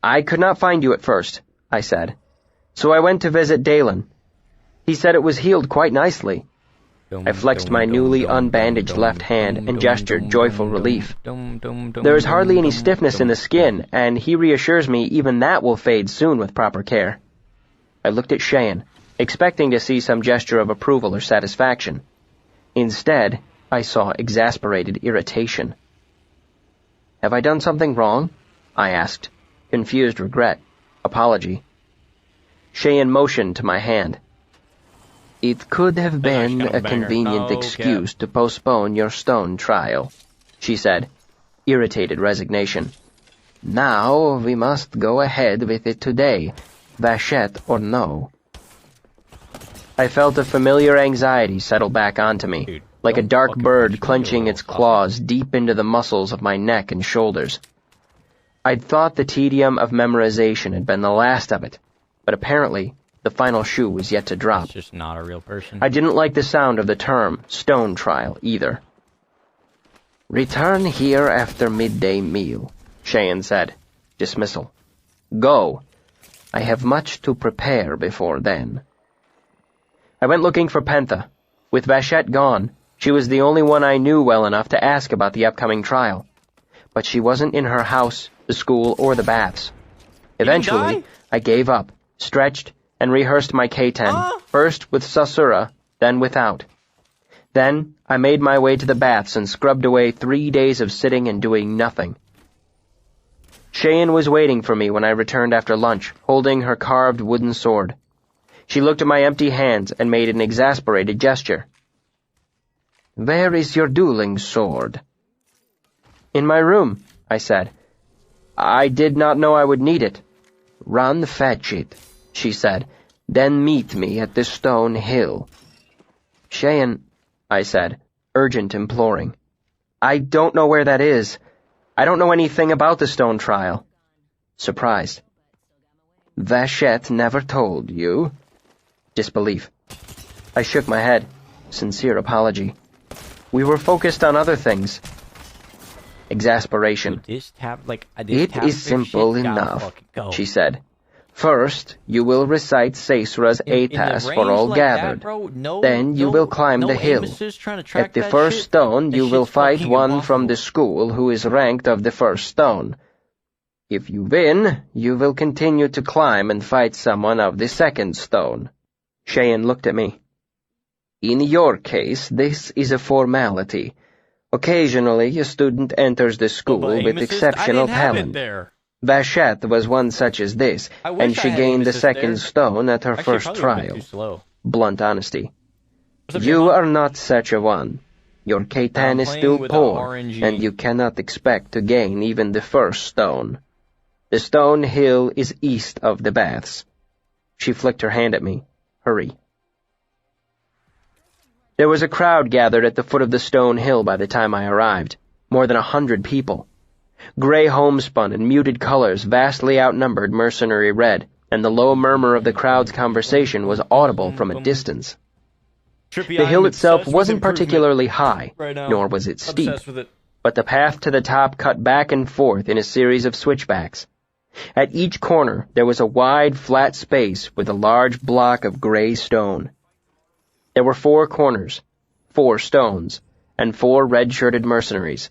I could not find you at first, I said, so I went to visit Dalen. He said it was healed quite nicely. I flexed my newly unbandaged left hand and gestured joyful relief. There is hardly any stiffness in the skin, and he reassures me even that will fade soon with proper care. I looked at Cheyenne, expecting to see some gesture of approval or satisfaction. Instead, I saw exasperated irritation. Have I done something wrong? I asked, confused regret, apology. Cheyenne motioned to my hand. It could have been a convenient excuse to postpone your stone trial, she said, irritated resignation. Now we must go ahead with it today, Vachette or no. I felt a familiar anxiety settle back onto me, like a dark bird clenching its claws deep into the muscles of my neck and shoulders. I'd thought the tedium of memorization had been the last of it, but apparently the final shoe was yet to drop. It's just not a real person. I didn't like the sound of the term stone trial either. Return here after midday meal, Cheyenne said. Dismissal. Go. I have much to prepare before then. I went looking for Pentha. With Vachette gone, she was the only one I knew well enough to ask about the upcoming trial. But she wasn't in her house, the school, or the baths. Eventually, I gave up, stretched, and rehearsed my K-10, first with Sasura, then without. Then I made my way to the baths and scrubbed away 3 days of sitting and doing nothing. Cheyenne was waiting for me when I returned after lunch, holding her carved wooden sword. She looked at my empty hands and made an exasperated gesture. "Where is your dueling sword?" "In my room," I said. "I did not know I would need it." "Run fetch it," she said. "Then meet me at the stone hill." "Cheyenne," I said, urgent, imploring. "I don't know where that is. I don't know anything about the stone trial." Surprised. "Vachette never told you?" Disbelief. I shook my head. Sincere apology. We were focused on other things. Exasperation. "It is simple enough," she said. "First, you will recite Sesra's Atas for all gathered. Then you will climb the hill. At the first stone, you will fight one from the school who is ranked of the first stone. If you win, you will continue to climb and fight someone of the second stone." Cheyenne looked at me. "In your case, this is a formality. Occasionally, a student enters the school with exceptional talent. Vachette was one such as this, and she gained the second stone at her first trial." Blunt honesty. "You are not such a one. Your Catan is still poor, and you cannot expect to gain even the first stone. The stone hill is east of the baths." She flicked her hand at me. "Hurry." There was a crowd gathered at the foot of the stone hill by the time I arrived, more than 100 people. Gray homespun and muted colors vastly outnumbered mercenary red, and the low murmur of the crowd's conversation was audible from a distance. The hill itself wasn't particularly high, nor was it steep, but the path to the top cut back and forth in a series of switchbacks. At each corner there was a wide, flat space with a large block of gray stone. There were 4 corners, 4 stones, and 4 red-shirted mercenaries.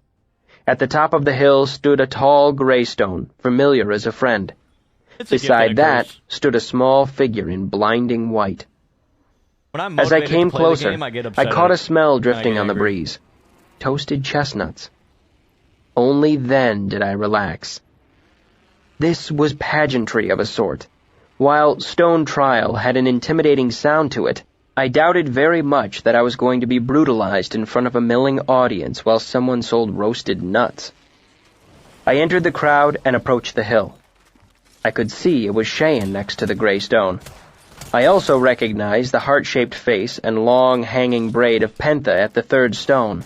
At the top of the hill stood a tall gray stone, familiar as a friend. Beside that stood a small figure in blinding white. As I came closer, I caught a smell drifting on the breeze. Toasted chestnuts. Only then did I relax. This was pageantry of a sort. While Stone Trial had an intimidating sound to it, I doubted very much that I was going to be brutalized in front of a milling audience while someone sold roasted nuts. I entered the crowd and approached the hill. I could see it was Cheyenne next to the gray stone. I also recognized the heart-shaped face and long hanging braid of Pentha at the third stone.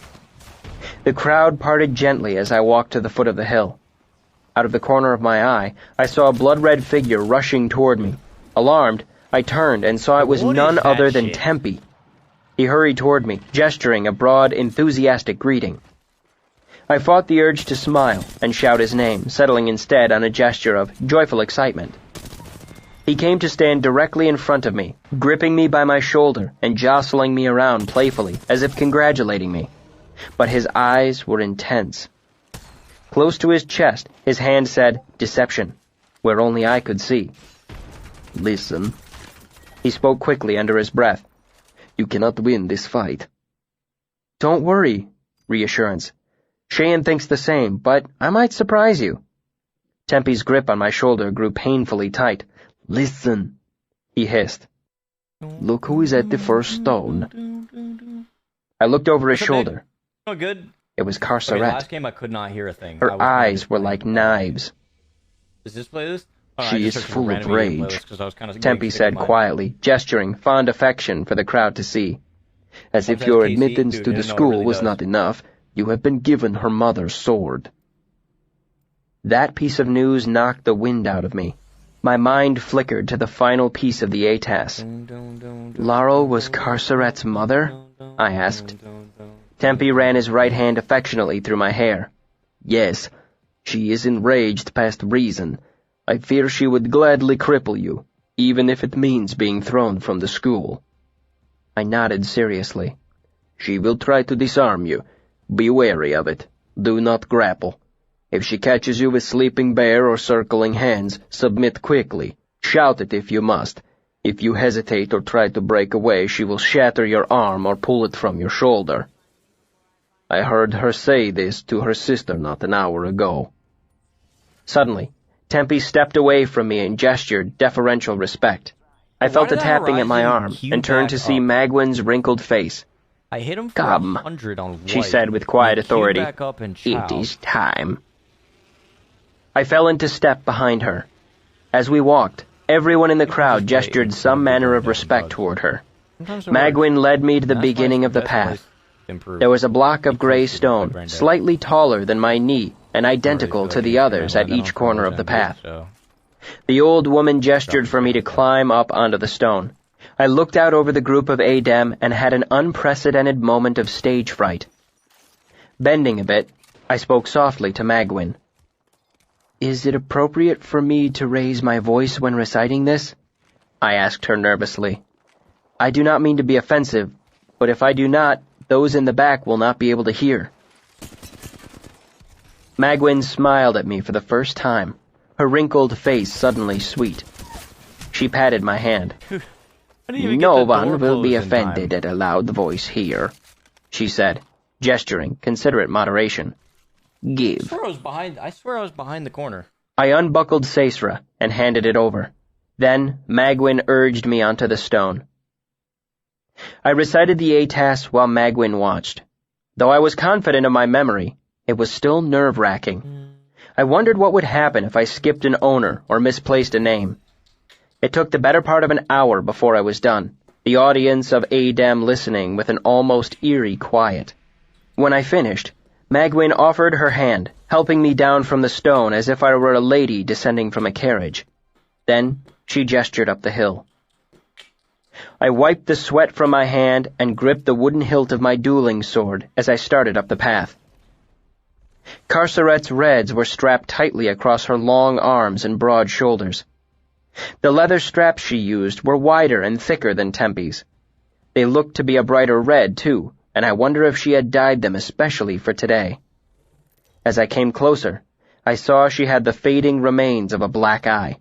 The crowd parted gently as I walked to the foot of the hill. Out of the corner of my eye, I saw a blood-red figure rushing toward me. Alarmed, I turned and saw it was none other than Tempe. He hurried toward me, gesturing a broad, enthusiastic greeting. I fought the urge to smile and shout his name, settling instead on a gesture of joyful excitement. He came to stand directly in front of me, gripping me by my shoulder and jostling me around playfully, as if congratulating me. But his eyes were intense. Close to his chest, his hand said, "Deception," where only I could see. "Listen." He spoke quickly under his breath. "You cannot win this fight." "Don't worry," reassurance. "Cheyenne thinks the same, but I might surprise you." Tempe's grip on my shoulder grew painfully tight. "Listen," he hissed. "Look who is at the first stone." I looked over his shoulder. Oh, good. It was Okay, Carceret. last game I could not hear a thing. Her eyes were like knives. Is this playlist? Oh, no, I "She just is searched for full of random video rage," playlists 'cause I was kinda getting Tempe sick said of mine. quietly, gesturing fond affection for the crowd to see. "As if Sometimes your KC, admittance dude, to he the doesn't know what it school really was does. not enough, you have been given her mother's sword." That piece of news knocked the wind out of me. My mind flickered to the final piece of the ATAS. "Laurel was Carceret's mother?" I asked. Tempe ran his right hand affectionately through my hair. "Yes, she is enraged past reason. I fear she would gladly cripple you, even if it means being thrown from the school." I nodded seriously. "She will try to disarm you. Be wary of it. Do not grapple. If she catches you with Sleeping Bear or Circling Hands, submit quickly. Shout it if you must. If you hesitate or try to break away, she will shatter your arm or pull it from your shoulder." I heard her say this to her sister not an hour ago. Suddenly, Tempe stepped away from me and gestured deferential respect. I felt a did that tapping at my horizon arm queue and turned to back see up? Magwyn's wrinkled face. I hit him for Come, 100 on white. she said with quiet He queued authority. back up and It chowed. is time. I fell into step behind her. As we walked, everyone in the crowd gestured some manner of respect toward her. Sometimes it Magwyn works. led me to the That's why beginning of the that's path. always improved. There was a block of Because gray it's my stone, granddad. slightly taller than my knee and I identical really to feel the like others I at don't each know corner what of the that is, path. so. The old woman gestured for me to climb up onto the stone. I looked out over the group of Adem and had an unprecedented moment of stage fright. Bending a bit, I spoke softly to Magwyn. Is it appropriate for me to raise my voice when reciting this? I asked her nervously. I do not mean to be offensive, but if I do not, those in the back will not be able to hear. Magwyn smiled at me for the first time, her wrinkled face suddenly sweet. She patted my hand. I didn't even No get the door one will be closed in time. offended at a loud voice here, she said, gesturing considerate moderation. Give. I swear I was behind the corner. I unbuckled Sesra and handed it over. Then Magwyn urged me onto the stone. I recited the ATAS while Magwyn watched. Though I was confident of my memory, it was still nerve-wracking. I wondered what would happen if I skipped an owner or misplaced a name. It took the better part of an hour before I was done, the audience of Adem listening with an almost eerie quiet. When I finished, Magwyn offered her hand, helping me down from the stone as if I were a lady descending from a carriage. Then she gestured up the hill. I wiped the sweat from my hand and gripped the wooden hilt of my dueling sword as I started up the path. Carceret's reds were strapped tightly across her long arms and broad shoulders. The leather straps she used were wider and thicker than Tempe's. They looked to be a brighter red, too, and I wonder if she had dyed them especially for today. As I came closer, I saw she had the fading remains of a black eye.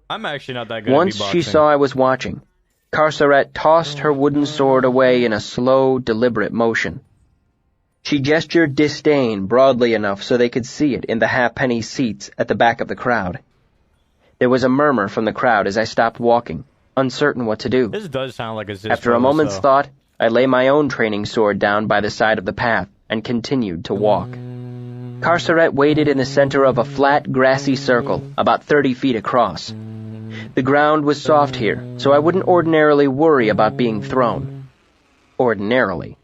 I'm actually not that good Once at beatboxing. she saw I was watching, Carceret tossed her wooden sword away in a slow, deliberate motion. She gestured disdain broadly enough so they could see it in the halfpenny seats at the back of the crowd. There was a murmur from the crowd as I stopped walking, uncertain what to do. This does sound like a Zizpro, After a moment's so. thought, I lay my own training sword down by the side of the path and continued to walk. Carceret waited in the center of a flat, grassy circle, about 30 feet across. The ground was soft here, so I wouldn't ordinarily worry about being thrown. Ordinarily.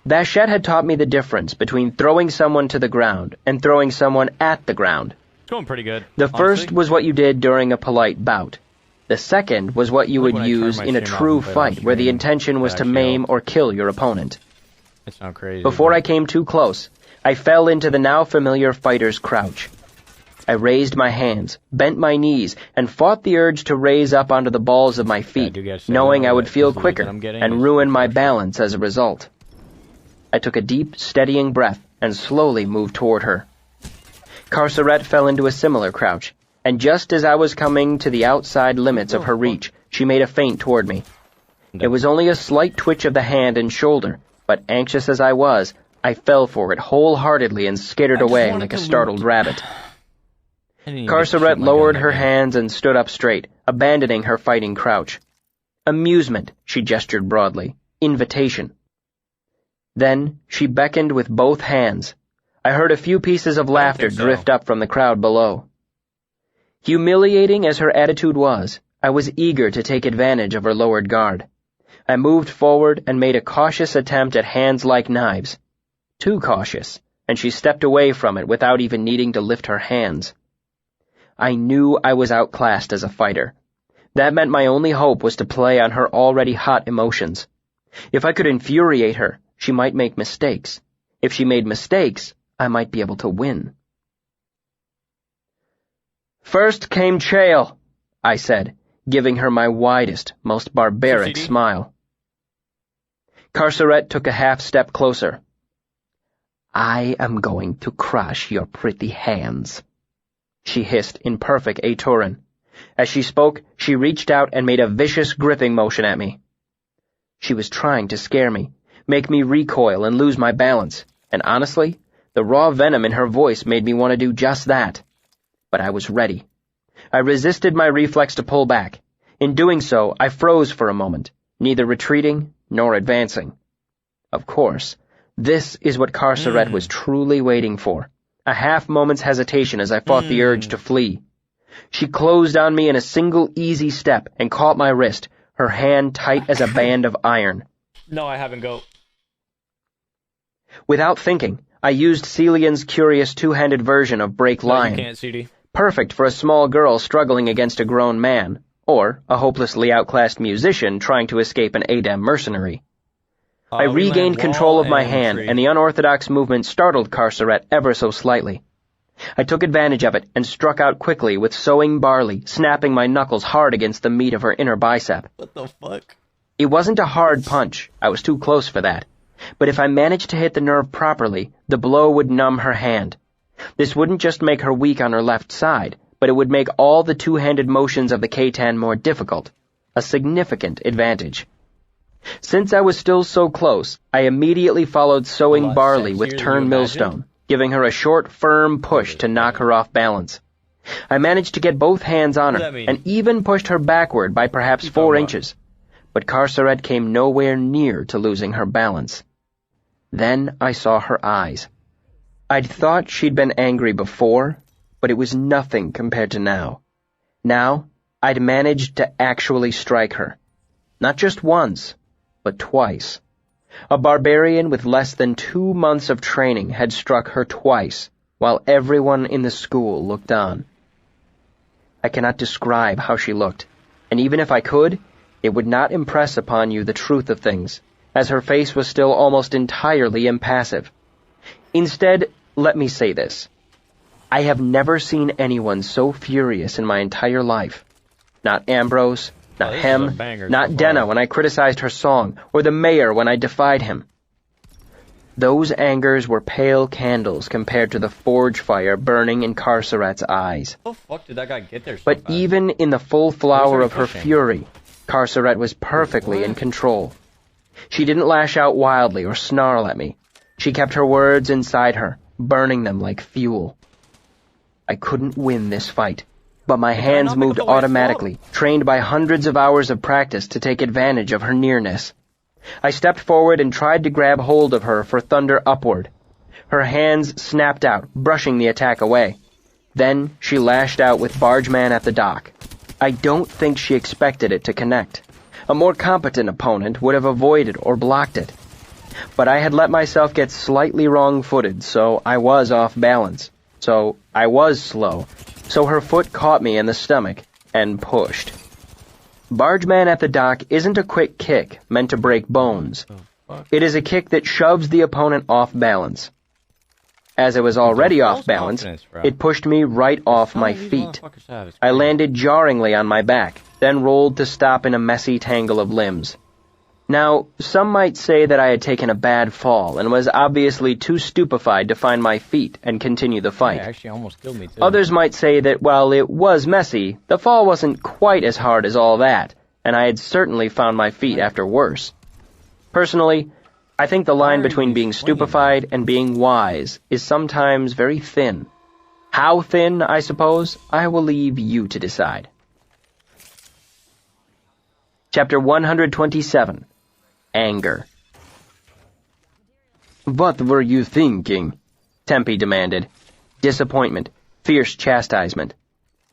Vachette had taught me the difference between throwing someone to the ground and throwing someone at the ground. It's going pretty good. The honestly. first was what you did during a polite bout. The second was what you Like would when I turned use my in a stream off true and played on fight where the stream, intention was that to actually maim helped. or kill your opponent. It's not crazy. Before but- I came too close, I fell into the now familiar fighter's crouch. I raised my hands, bent my knees, and fought the urge to raise up onto the balls of my feet, do gotta say, knowing no, I would that feel disease quicker that I'm getting and is ruin my unfortunate. balance as a result. I took a deep, steadying breath and slowly moved toward her. Carceret fell into a similar crouch, and just as I was coming to the outside limits of her reach, she made a feint toward me. It was only a slight twitch of the hand and shoulder, but anxious as I was, I fell for it wholeheartedly and skittered I just away wanted like a to startled loot. rabbit. I didn't even get to shoot Carceret my lowered gun her again. hands and stood up straight, abandoning her fighting crouch. Amusement, she gestured broadly. Invitation. Then she beckoned with both hands. I heard a few pieces of laughter think so. drift up from the crowd below. Humiliating as her attitude was, I was eager to take advantage of her lowered guard. I moved forward and made a cautious attempt at hands like knives. Too cautious, and she stepped away from it without even needing to lift her hands. I knew I was outclassed as a fighter. That meant my only hope was to play on her already hot emotions. If I could infuriate her, she might make mistakes. If she made mistakes, I might be able to win. First came Chael, I said, giving her my widest, most barbaric CD? smile. Carceret took a half step closer. I am going to crush your pretty hands, she hissed in perfect Aturan. As she spoke, she reached out and made a vicious gripping motion at me. She was trying to scare me, make me recoil and lose my balance, and honestly, the raw venom in her voice made me want to do just that. But I was ready. I resisted my reflex to pull back. In doing so, I froze for a moment, neither retreating nor advancing. Of course, this is what Carceret was truly waiting for, a half-moment's hesitation as I fought the urge to flee. She closed on me in a single easy step and caught my wrist, her hand tight as a band of iron. No, I haven't, go. Without thinking, I used Celian's curious two-handed version of Break Lion. No, you can't, CD. Perfect for a small girl struggling against a grown man, or a hopelessly outclassed musician trying to escape an Adem mercenary. I regained control of my hand, and the unorthodox movement startled Carceret ever so slightly. I took advantage of it and struck out quickly with sowing barley, snapping my knuckles hard against the meat of her inner bicep. What the fuck? It wasn't a hard punch, I was too close for that, but if I managed to hit the nerve properly, the blow would numb her hand. This wouldn't just make her weak on her left side, but it would make all the two-handed motions of the Khaitan more difficult, a significant advantage. Since I was still so close, I immediately followed sowing barley with turn millstone, giving her a short, firm push to knock her off balance. I managed to get both hands on her, and even pushed her backward by perhaps 4 inches. But Carceret came nowhere near to losing her balance. Then I saw her eyes. I'd thought she'd been angry before, but it was nothing compared to now. Now, I'd managed to actually strike her. Not just once, but twice. A barbarian with less than 2 months of training had struck her twice, while everyone in the school looked on. I cannot describe how she looked, and even if I could, it would not impress upon you the truth of things, as her face was still almost entirely impassive. Instead, let me say this. I have never seen anyone so furious in my entire life. Not Ambrose, not Hem, not Denna when I criticized her song, or the mayor when I defied him. Those angers were pale candles compared to the forge fire burning in Carceret's eyes. How the fuck did that guy get there so But fast? even in the full flower of her fury, Carceret was perfectly in control. She didn't lash out wildly or snarl at me. She kept her words inside her, burning them like fuel. I couldn't win this fight, but my hands moved automatically, trained by hundreds of hours of practice to take advantage of her nearness. I stepped forward and tried to grab hold of her for thunder upward. Her hands snapped out, brushing the attack away. Then she lashed out with Bargeman at the dock. I don't think she expected it to connect. A more competent opponent would have avoided or blocked it. But I had let myself get slightly wrong-footed, so I was off balance. So I was slow. So her foot caught me in the stomach and pushed. Bargeman at the dock isn't a quick kick meant to break bones. It is a kick that shoves the opponent off balance. As I was already off balance, it pushed me right off my feet. I landed jarringly on my back, then rolled to stop in a messy tangle of limbs. Now, some might say that I had taken a bad fall and was obviously too stupefied to find my feet and continue the fight. Yeah, actually almost killed me too. Others might say that while it was messy, the fall wasn't quite as hard as all that, and I had certainly found my feet after worse. Personally, I think the line between being stupefied and being wise is sometimes very thin. How thin, I suppose, I will leave you to decide. Chapter 127. Anger. "What were you thinking?" Tempe demanded. Disappointment, fierce chastisement.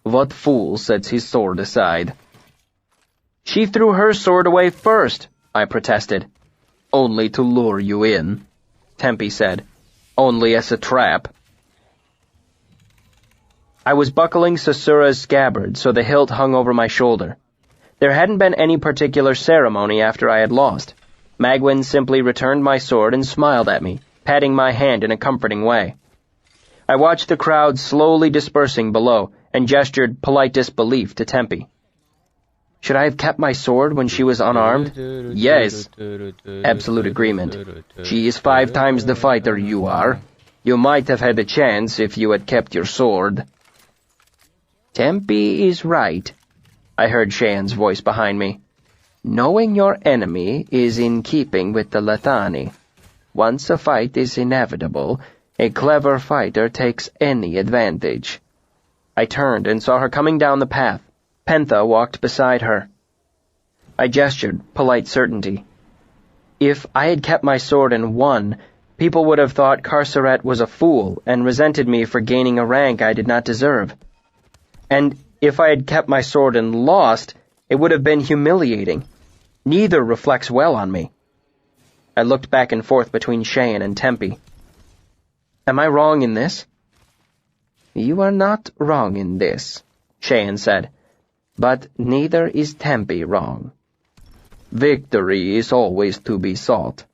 "What fool sets his sword aside?" "She threw her sword away first," I protested. "Only to lure you in," Tempe said. "Only as a trap." I was buckling Sasura's scabbard so the hilt hung over my shoulder. There hadn't been any particular ceremony after I had lost. Magwyn simply returned my sword and smiled at me, patting my hand in a comforting way. I watched the crowd slowly dispersing below and gestured polite disbelief to Tempe. Should I have kept my sword when she was unarmed? Yes. Absolute agreement. She is 5 times the fighter you are. You might have had a chance if you had kept your sword. Tempe is right, I heard Shayan's voice behind me. Knowing your enemy is in keeping with the Lethani. Once a fight is inevitable, a clever fighter takes any advantage. I turned and saw her coming down the path. Pentha walked beside her. I gestured, polite certainty. If I had kept my sword and won, people would have thought Carceret was a fool and resented me for gaining a rank I did not deserve. And if I had kept my sword and lost, it would have been humiliating. Neither reflects well on me. I looked back and forth between Cheyenne and Tempe. Am I wrong in this? You are not wrong in this, Cheyenne said, but neither is Tempe wrong. Victory is always to be sought,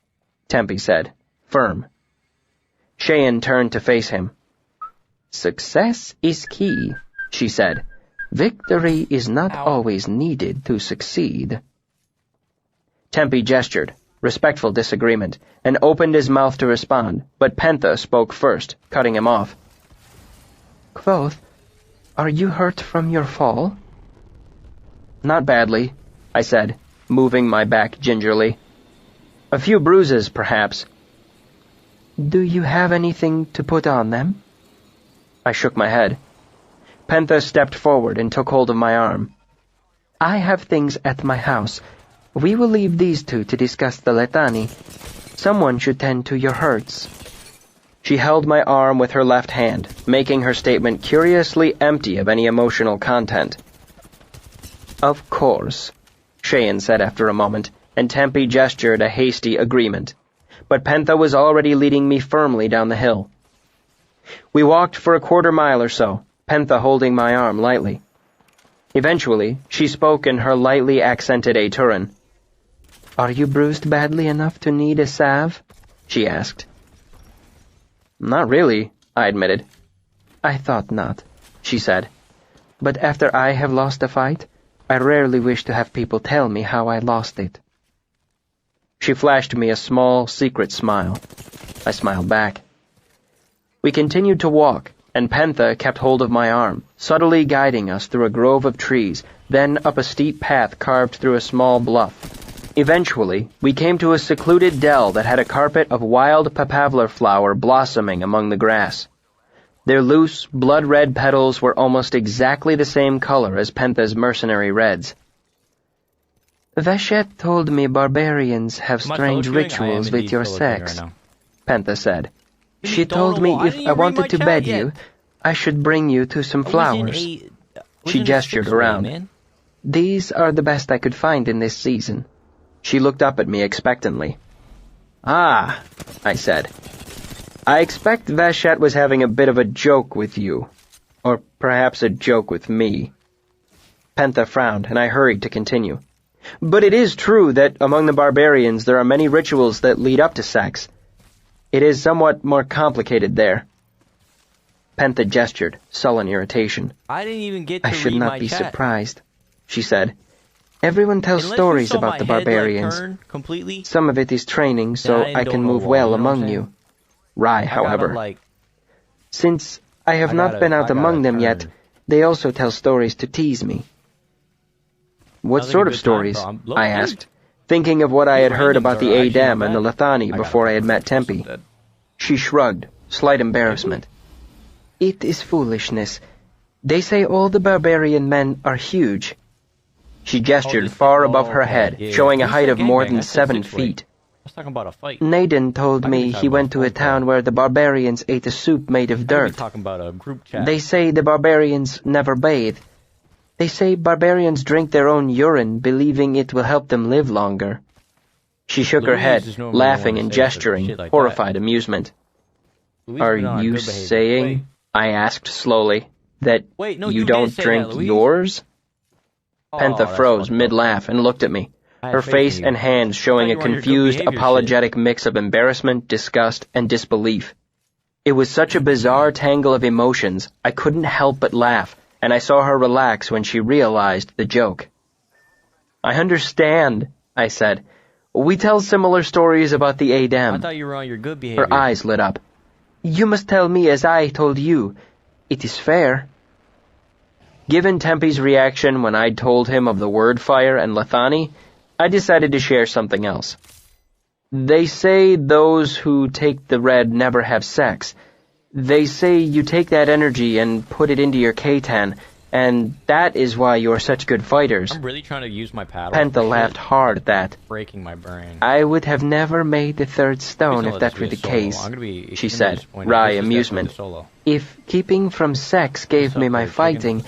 Tempe said, firm. Cheyenne turned to face him. Success is key, she said. Victory is not always needed to succeed. Tempe gestured, respectful disagreement, and opened his mouth to respond, but Pentha spoke first, cutting him off. Kvothe, are you hurt from your fall? Not badly, I said, moving my back gingerly. A few bruises, perhaps. Do you have anything to put on them? I shook my head. Pentha stepped forward and took hold of my arm. I have things at my house. We will leave these two to discuss the Letani. Someone should tend to your hurts. She held my arm with her left hand, making her statement curiously empty of any emotional content. Of course, Cheyenne said after a moment, and Tempe gestured a hasty agreement. But Pentha was already leading me firmly down the hill. We walked for a quarter mile or so, Pentha holding my arm lightly. Eventually, she spoke in her lightly accented Aturan. Are you bruised badly enough to need a salve? She asked. Not really, I admitted. I thought not, she said. But after I have lost a fight, I rarely wish to have people tell me how I lost it. She flashed me a small, secret smile. I smiled back. We continued to walk, and Pentha kept hold of my arm, subtly guiding us through a grove of trees, then up a steep path carved through a small bluff. Eventually, we came to a secluded dell that had a carpet of wild papavlar flower blossoming among the grass. Their loose, blood-red petals were almost exactly the same color as Pentha's mercenary reds. Vashette told me barbarians have strange rituals with your sex, Pentha said. She told me if I wanted to bed you, I should bring you to some flowers. She gestured around. These are the best I could find in this season. She looked up at me expectantly. Ah, I said. I expect Vashette was having a bit of a joke with you. Or perhaps a joke with me. Pentha frowned, and I hurried to continue. But it is true that among the barbarians there are many rituals that lead up to sex. It is somewhat more complicated there. Pentha gestured, sullen irritation. I didn't even get to I should read not my be chat. surprised, she said. Everyone tells Unless you stories saw about my the head, barbarians. turn completely, Some of it is training, so then I don't can know move why, well you know what I'm among saying? you. Rye, however. like, Since I have not been out among them yet, they also tell stories to tease me. What Sounds like sort a of good time, stories? bro. I'm low I key. asked, thinking of what I had heard Random about the are actually Adem not and the bad. Lethani I before I had met got Tempe. that. She shrugged, slight embarrassment. It is foolishness. They say all the barbarian men are huge. She gestured this far thing- above her okay, head, yeah. showing a Who height said of more gangbang? than I said 7 six-way. feet. I was talking about a fight. Naden told I could be me talking he about went to a phone town call. where the barbarians ate a soup made of I could be dirt. talking about a group chat. They say the barbarians never bathe. They say barbarians drink their own urine, believing it will help them live longer. She shook her Louise head, is normally laughing the one and to say gesturing, shit like horrified amusement. Louise Are been on a you good behavior. saying, I asked slowly, that Wait, no, you you did don't say drink that, Louise. yours? Oh, Pentha that's froze fucked up. mid-laugh and looked at me, I had her faith face in you. and hands showing I a thought you were on your good confused, behavior apologetic mix of embarrassment, disgust, and disbelief. It was such a bizarre tangle of emotions, I couldn't help but laugh, and I saw her relax when she realized the joke. I understand, I said. We tell similar stories about the I Adem. thought you were on your good behavior. Her eyes lit up. You must tell me as I told you. It is fair. Given Tempe's reaction when I'd told him of the word fire and Lethani, I decided to share something else. They say those who take the red never have sex. They say you take that energy and put it into your Khaitan, And that is why you're such good fighters. I'm really trying to use my paddle. Penta laughed hard at that. Breaking my brain. I would have never made the third stone Please if don't let that this were be the a solo. case, I'm gonna be she extremely said, disappointed. wry This is amusement. definitely solo. If keeping from sex gave me my fighting,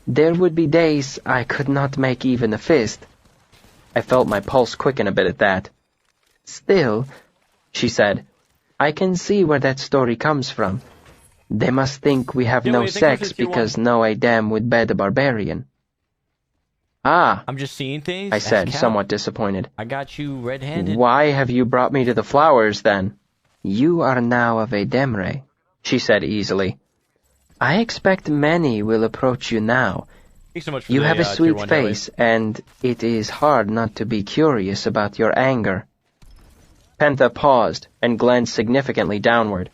there would be days I could not make even a fist. I felt my pulse quicken a bit at that. Still, she said, I can see where that story comes from. They must think we have no sex because no Adam would bed a barbarian. Ah, I'm just seeing things. I said, Cap. somewhat disappointed. I got you red-handed. Why have you brought me to the flowers, then? You are now of a Demre, she said easily. I expect many will approach you now. Thanks so much for You the, have a tier sweet 1 face, and it is hard not to be curious about your anger. Penta paused and glanced significantly downward.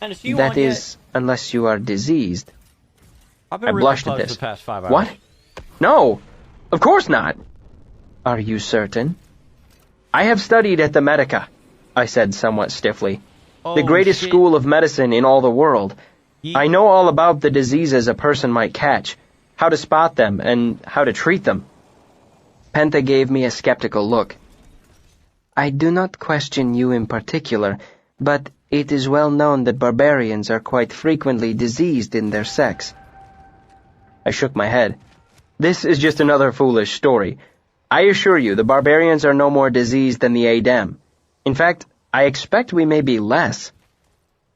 That is, unless you are diseased. I blushed at this. The past 5 hours. What? No, of course not. Are you certain? I have studied at the Medica, I said somewhat stiffly. The greatest school of medicine in all the world. I know all about the diseases a person might catch, how to spot them, and how to treat them. Penta gave me a skeptical look. I do not question you in particular, but it is well known that barbarians are quite frequently diseased in their sex. I shook my head. This is just another foolish story. I assure you, the barbarians are no more diseased than the Adem. In fact, I expect we may be less.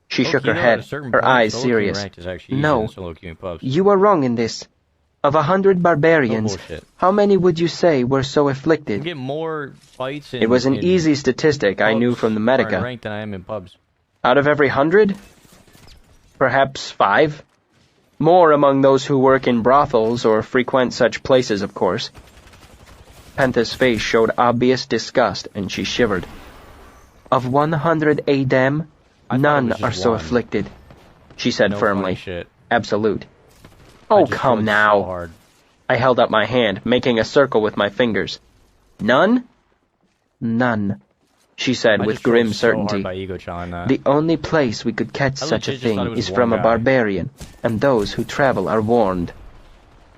She shook her head, her eyes serious. No, you are wrong in this. Of 100 barbarians, how many would you say were so afflicted? Get more fights It was an easy statistic I knew from the Medica. Ranked than I am in pubs. Out of every 100? Perhaps 5? More among those who work in brothels or frequent such places, of course. Penta's face showed obvious disgust, and she shivered. Of 100 Adem, none are so afflicted, she said firmly. Absolute. Oh, come now. So I held up my hand, making a circle with my fingers. None? None, she said with grim certainty. The only place we could catch such a thing is from a barbarian, and those who travel are warned.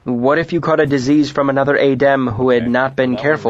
What if you caught a disease from another Adem who had not been careful